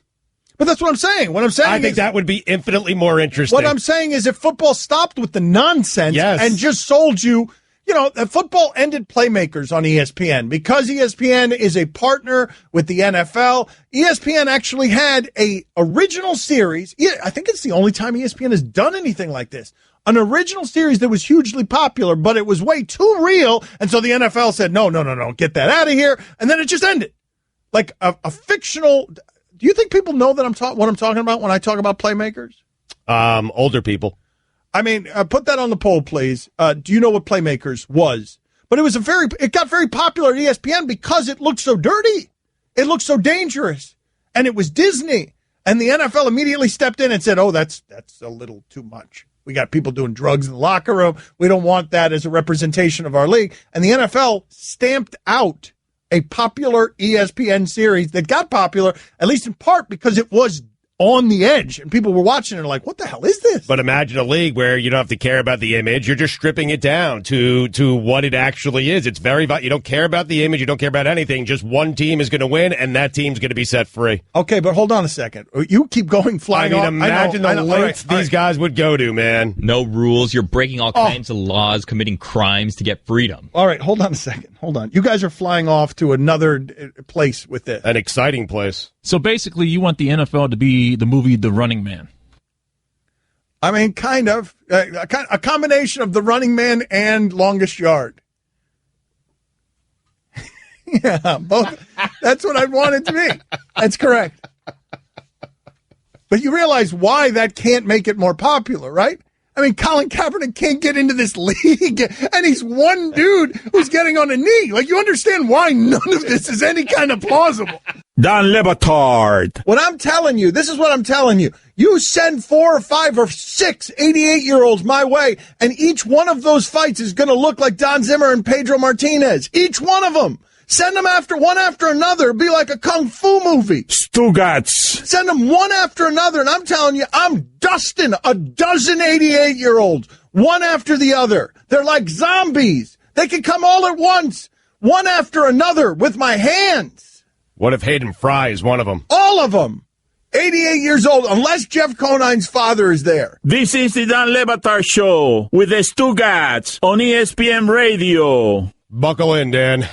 But that's what I'm saying. I think that would be infinitely more interesting. What I'm saying is if football stopped with the nonsense and just sold you, football ended playmakers on ESPN. Because ESPN is a partner with the NFL, ESPN actually had a original series. I think it's the only time ESPN has done anything like this. An original series that was hugely popular, but it was way too real. And so the NFL said, no, get that out of here. And then it just ended. Like a fictional. Do you think people know that what I'm talking about when I talk about playmakers? Older people. I mean, put that on the poll, please. Do you know what Playmakers was? But it got very popular at ESPN because it looked so dirty. It looked so dangerous. And it was Disney. And the NFL immediately stepped in and said, oh, that's a little too much. We got people doing drugs in the locker room. We don't want that as a representation of our league. And the NFL stamped out a popular ESPN series that got popular, at least in part because it was on the edge, and people were watching and like, what the hell is this? But imagine a league where you don't have to care about the image. You're just stripping it down to what it actually is. It's very you don't care about the image. You don't care about anything. Just one team is going to win, and that team's going to be set free. Okay, but hold on a second. You keep flying off. Imagine the lengths these guys would go to, man. No rules. You're breaking all kinds of laws, committing crimes to get freedom. All right, hold on a second. Hold on. You guys are flying off to another place with this. An exciting place. So basically, you want the NFL to be the movie The Running Man. I mean, kind of. A combination of The Running Man and Longest Yard. Yeah, both. That's what I want it to be. That's correct. But you realize why that can't make it more popular, right? I mean, Colin Kaepernick can't get into this league, and he's one dude who's getting on a knee. Like, you understand why none of this is any kind of plausible. Don Batard. What I'm telling you, this is what I'm telling you. You send 4 or 5 or 6 88-year-olds my way, and each one of those fights is going to look like Don Zimmer and Pedro Martinez. Each one of them. Send them one after another. It'd be like a kung fu movie. Stugats. Send them one after another, and I'm telling you, I'm dusting a dozen 88-year-olds, one after the other. They're like zombies. They can come all at once, one after another, with my hands. What if Hayden Fry is one of them? All of them. 88 years old, unless Jeff Conine's father is there. This is the Dan Le Batard Show with the Stugats on ESPN Radio. Buckle in, Dan.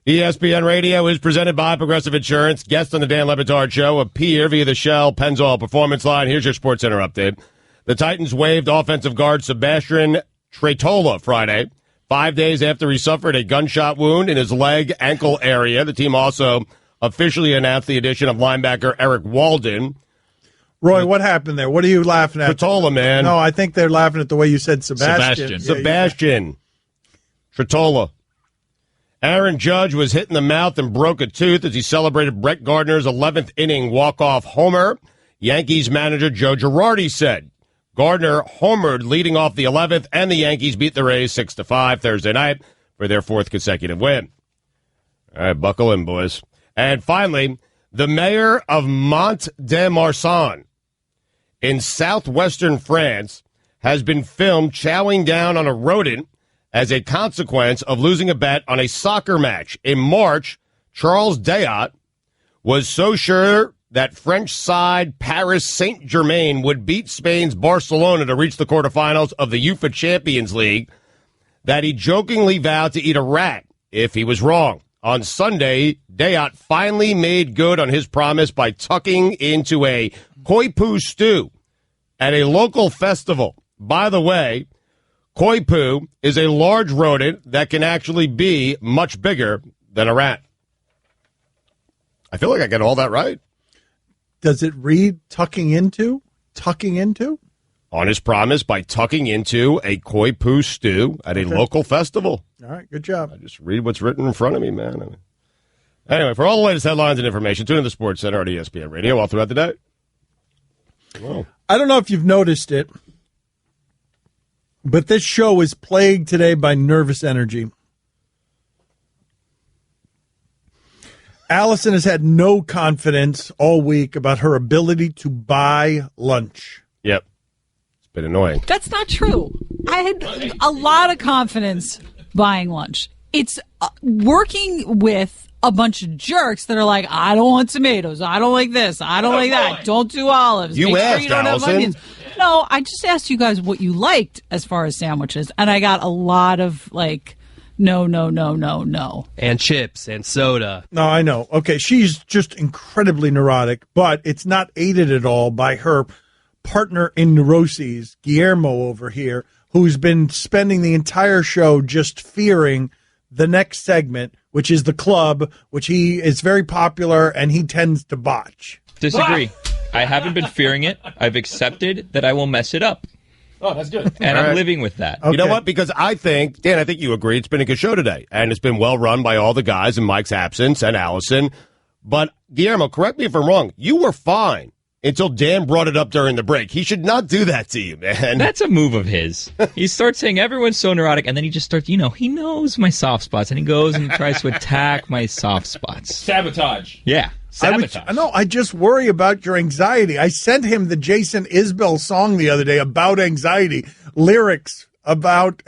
ESPN Radio is presented by Progressive Insurance. Guests on the Dan Le Batard Show appear via the Shell Pennzoil Performance Line. Here's your SportsCenter update. The Titans waived offensive guard Sebastian Tretola Friday, 5 days after he suffered a gunshot wound in his leg-ankle area. The team also officially announced the addition of linebacker Eric Walden. Roy, what happened there? What are you laughing at? Tretola, man. No, I think they're laughing at the way you said Sebastian. Sebastian. Tretola. Aaron Judge was hit in the mouth and broke a tooth as he celebrated Brett Gardner's 11th inning walk-off homer. Yankees manager Joe Girardi said Gardner homered leading off the 11th, and the Yankees beat the Rays 6-5 Thursday night for their 4th consecutive win. All right, buckle in, boys. And finally, the mayor of Mont-de-Marsan in southwestern France has been filmed chowing down on a rodent as a consequence of losing a bet on a soccer match. In March, Charles Dayot was so sure that French side Paris Saint-Germain would beat Spain's Barcelona to reach the quarterfinals of the UEFA Champions League that he jokingly vowed to eat a rat if he was wrong. On Sunday, Dayot finally made good on his promise by tucking into a koipu stew at a local festival. By the way, koipu is a large rodent that can actually be much bigger than a rat. I feel like I got all that right. Does it read tucking into? Tucking into? on his promise by tucking into a koi poo stew at a local festival. All right, good job. I just read what's written in front of me, man. Anyway, for all the latest headlines and information, tune in to the Sports Center at ESPN Radio all throughout the day. Whoa. I don't know if you've noticed it, but this show is plagued today by nervous energy. Allison has had no confidence all week about her ability to buy lunch. Yep. It's been annoying. That's not true. I had a lot of confidence buying lunch. It's working with a bunch of jerks that are like, I don't want tomatoes. I don't like this. I don't like that. Don't do olives. You Make asked, sure you don't have Allison. onions. No, I just asked you guys what you liked as far as sandwiches, and I got a lot of like, no. And chips and soda. No, I know. Okay, she's just incredibly neurotic, but it's not aided at all by her partner in neuroses, Guillermo over here, who's been spending the entire show just fearing the next segment, which is the club, which he is very popular and he tends to botch. Disagree. I haven't been fearing it. I've accepted that I will mess it up. Oh, that's good. And I'm living with that. You know what? Because I think, Dan, I think you agree, it's been a good show today. And it's been well run by all the guys in Mike's absence and Allison. But, Guillermo, correct me if I'm wrong. You were fine until Dan brought it up during the break. He should not do that to you, man. That's a move of his. He starts saying everyone's so neurotic, and then he just starts, he knows my soft spots, and he goes and tries to attack my soft spots. Sabotage. Yeah. I just worry about your anxiety. I sent him the Jason Isbell song the other day about anxiety, lyrics about...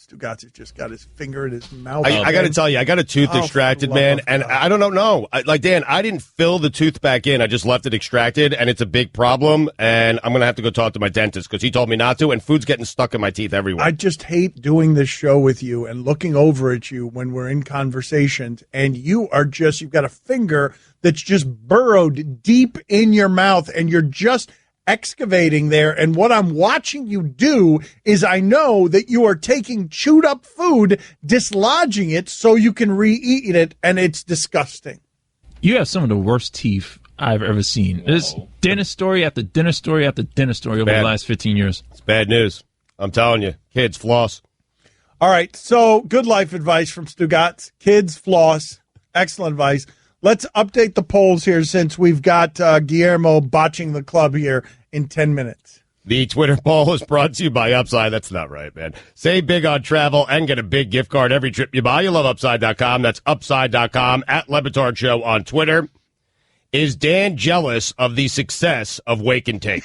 Stugatz has just got his finger in his mouth. I got to tell you, I got a tooth extracted, man, and I don't know. Like, Dan, I didn't fill the tooth back in. I just left it extracted, and it's a big problem, and I'm going to have to go talk to my dentist because he told me not to, and food's getting stuck in my teeth everywhere. I just hate doing this show with you and looking over at you when we're in conversations, and you've got a finger that's just burrowed deep in your mouth, and you're just excavating there, and what I'm watching you do is I know that you are taking chewed up food, dislodging it so you can re-eat it, and it's disgusting. You have some of the worst teeth I've ever seen. There's dentist story after dentist story after dentist story over the last 15 years. It's bad news. I'm telling you. Kids, floss. All right, so good life advice from Stugatz. Kids, floss. Excellent advice. Let's update the polls here since we've got Guillermo botching the club here in 10 minutes. The Twitter poll is brought to you by Upside. That's not right, man. Save big on travel and get a big gift card every trip you buy. You love Upside.com. That's Upside.com. At Batard Show on Twitter. Is Dan jealous of the success of Wake and Take?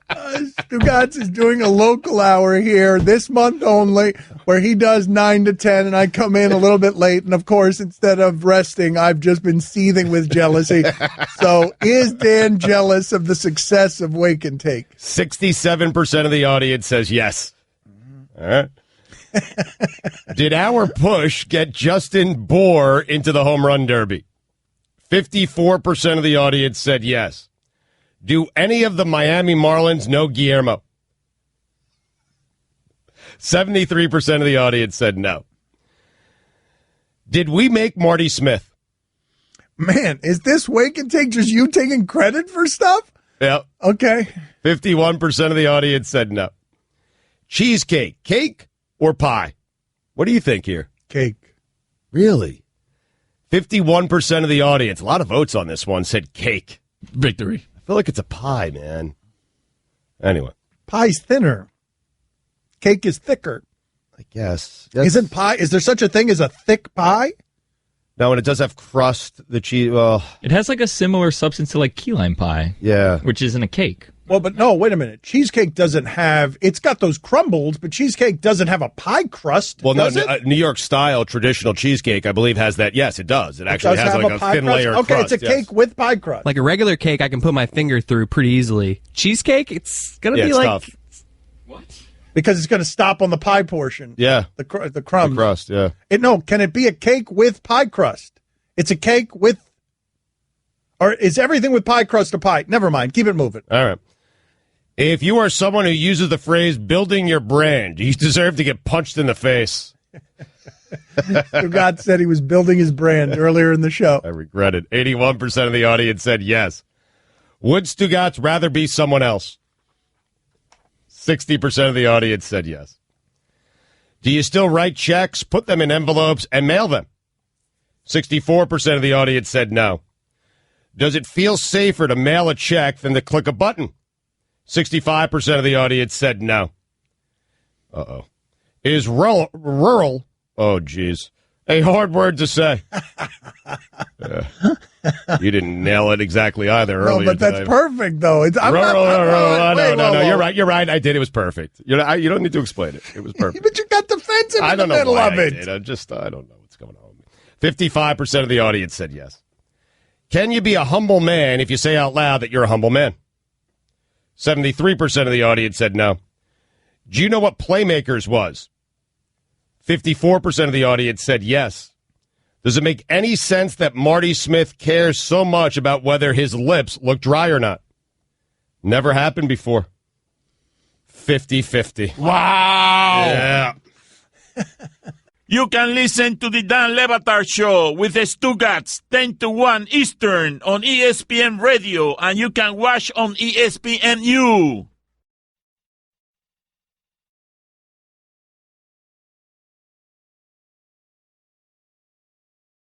Stugatz is doing a local hour here this month only where he does 9 to 10 and I come in a little bit late. And, of course, instead of resting, I've just been seething with jealousy. So is Dan jealous of the success of Wake and Take? 67% of the audience says yes. All right. Did our push get Justin Bohr into the home run derby? 54% of the audience said yes. Do any of the Miami Marlins know Guillermo? 73% of the audience said no. Did we make Marty Smith? Man, is this Wake and Take just you taking credit for stuff? Yeah. Okay. 51% of the audience said no. Cheesecake, cake or pie? What do you think here? Cake. Really? 51% of the audience, a lot of votes on this one, said cake. Victory. I feel like it's a pie, man. Anyway. Pie's thinner. Cake is thicker. I guess. Isn't pie, is there such a thing as a thick pie? No, and it does have crust, the cheese. Well, it has like a similar substance to like key lime pie. Yeah. Which isn't a cake. Well, but no, wait a minute. Cheesecake doesn't have, it's got those crumbles, but cheesecake doesn't have a pie crust. Well, no, does it? New York style traditional cheesecake, I believe, has that. Yes, it does. It actually has like a thin layer of crust. Okay, it's a cake with pie crust. Like a regular cake, I can put my finger through pretty easily. Cheesecake, it's going to be like... tough. What? Because it's going to stop on the pie portion. Yeah. The crumbs. The crust, yeah. Can it be a cake with pie crust? It's a cake with... Or is everything with pie crust a pie? Never mind. Keep it moving. All right. If you are someone who uses the phrase building your brand, you deserve to get punched in the face. God said he was building his brand earlier in the show. I regret it. 81% of the audience said yes. Would Stugatz rather be someone else? 60% of the audience said yes. Do you still write checks, put them in envelopes, and mail them? 64% of the audience said no. Does it feel safer to mail a check than to click a button? 65% of the audience said no. Uh-oh. Is rural, oh, geez, a hard word to say. You didn't nail it exactly either earlier. No, but that's perfect, though. No, you're right. I did. It was perfect. You don't need to explain it. It was perfect. But you got defensive I in the don't know middle why of I it. did. I don't know what's going on. 55% of the audience said yes. Can you be a humble man if you say out loud that you're a humble man? 73% of the audience said no. Do you know what Playmakers was? 54% of the audience said yes. Does it make any sense that Marty Smith cares so much about whether his lips look dry or not? Never happened before. 50-50. Wow. Yeah. You can listen to the Dan Le Batard Show with the Stugatz 10 to 1 Eastern on ESPN Radio, and you can watch on ESPNU.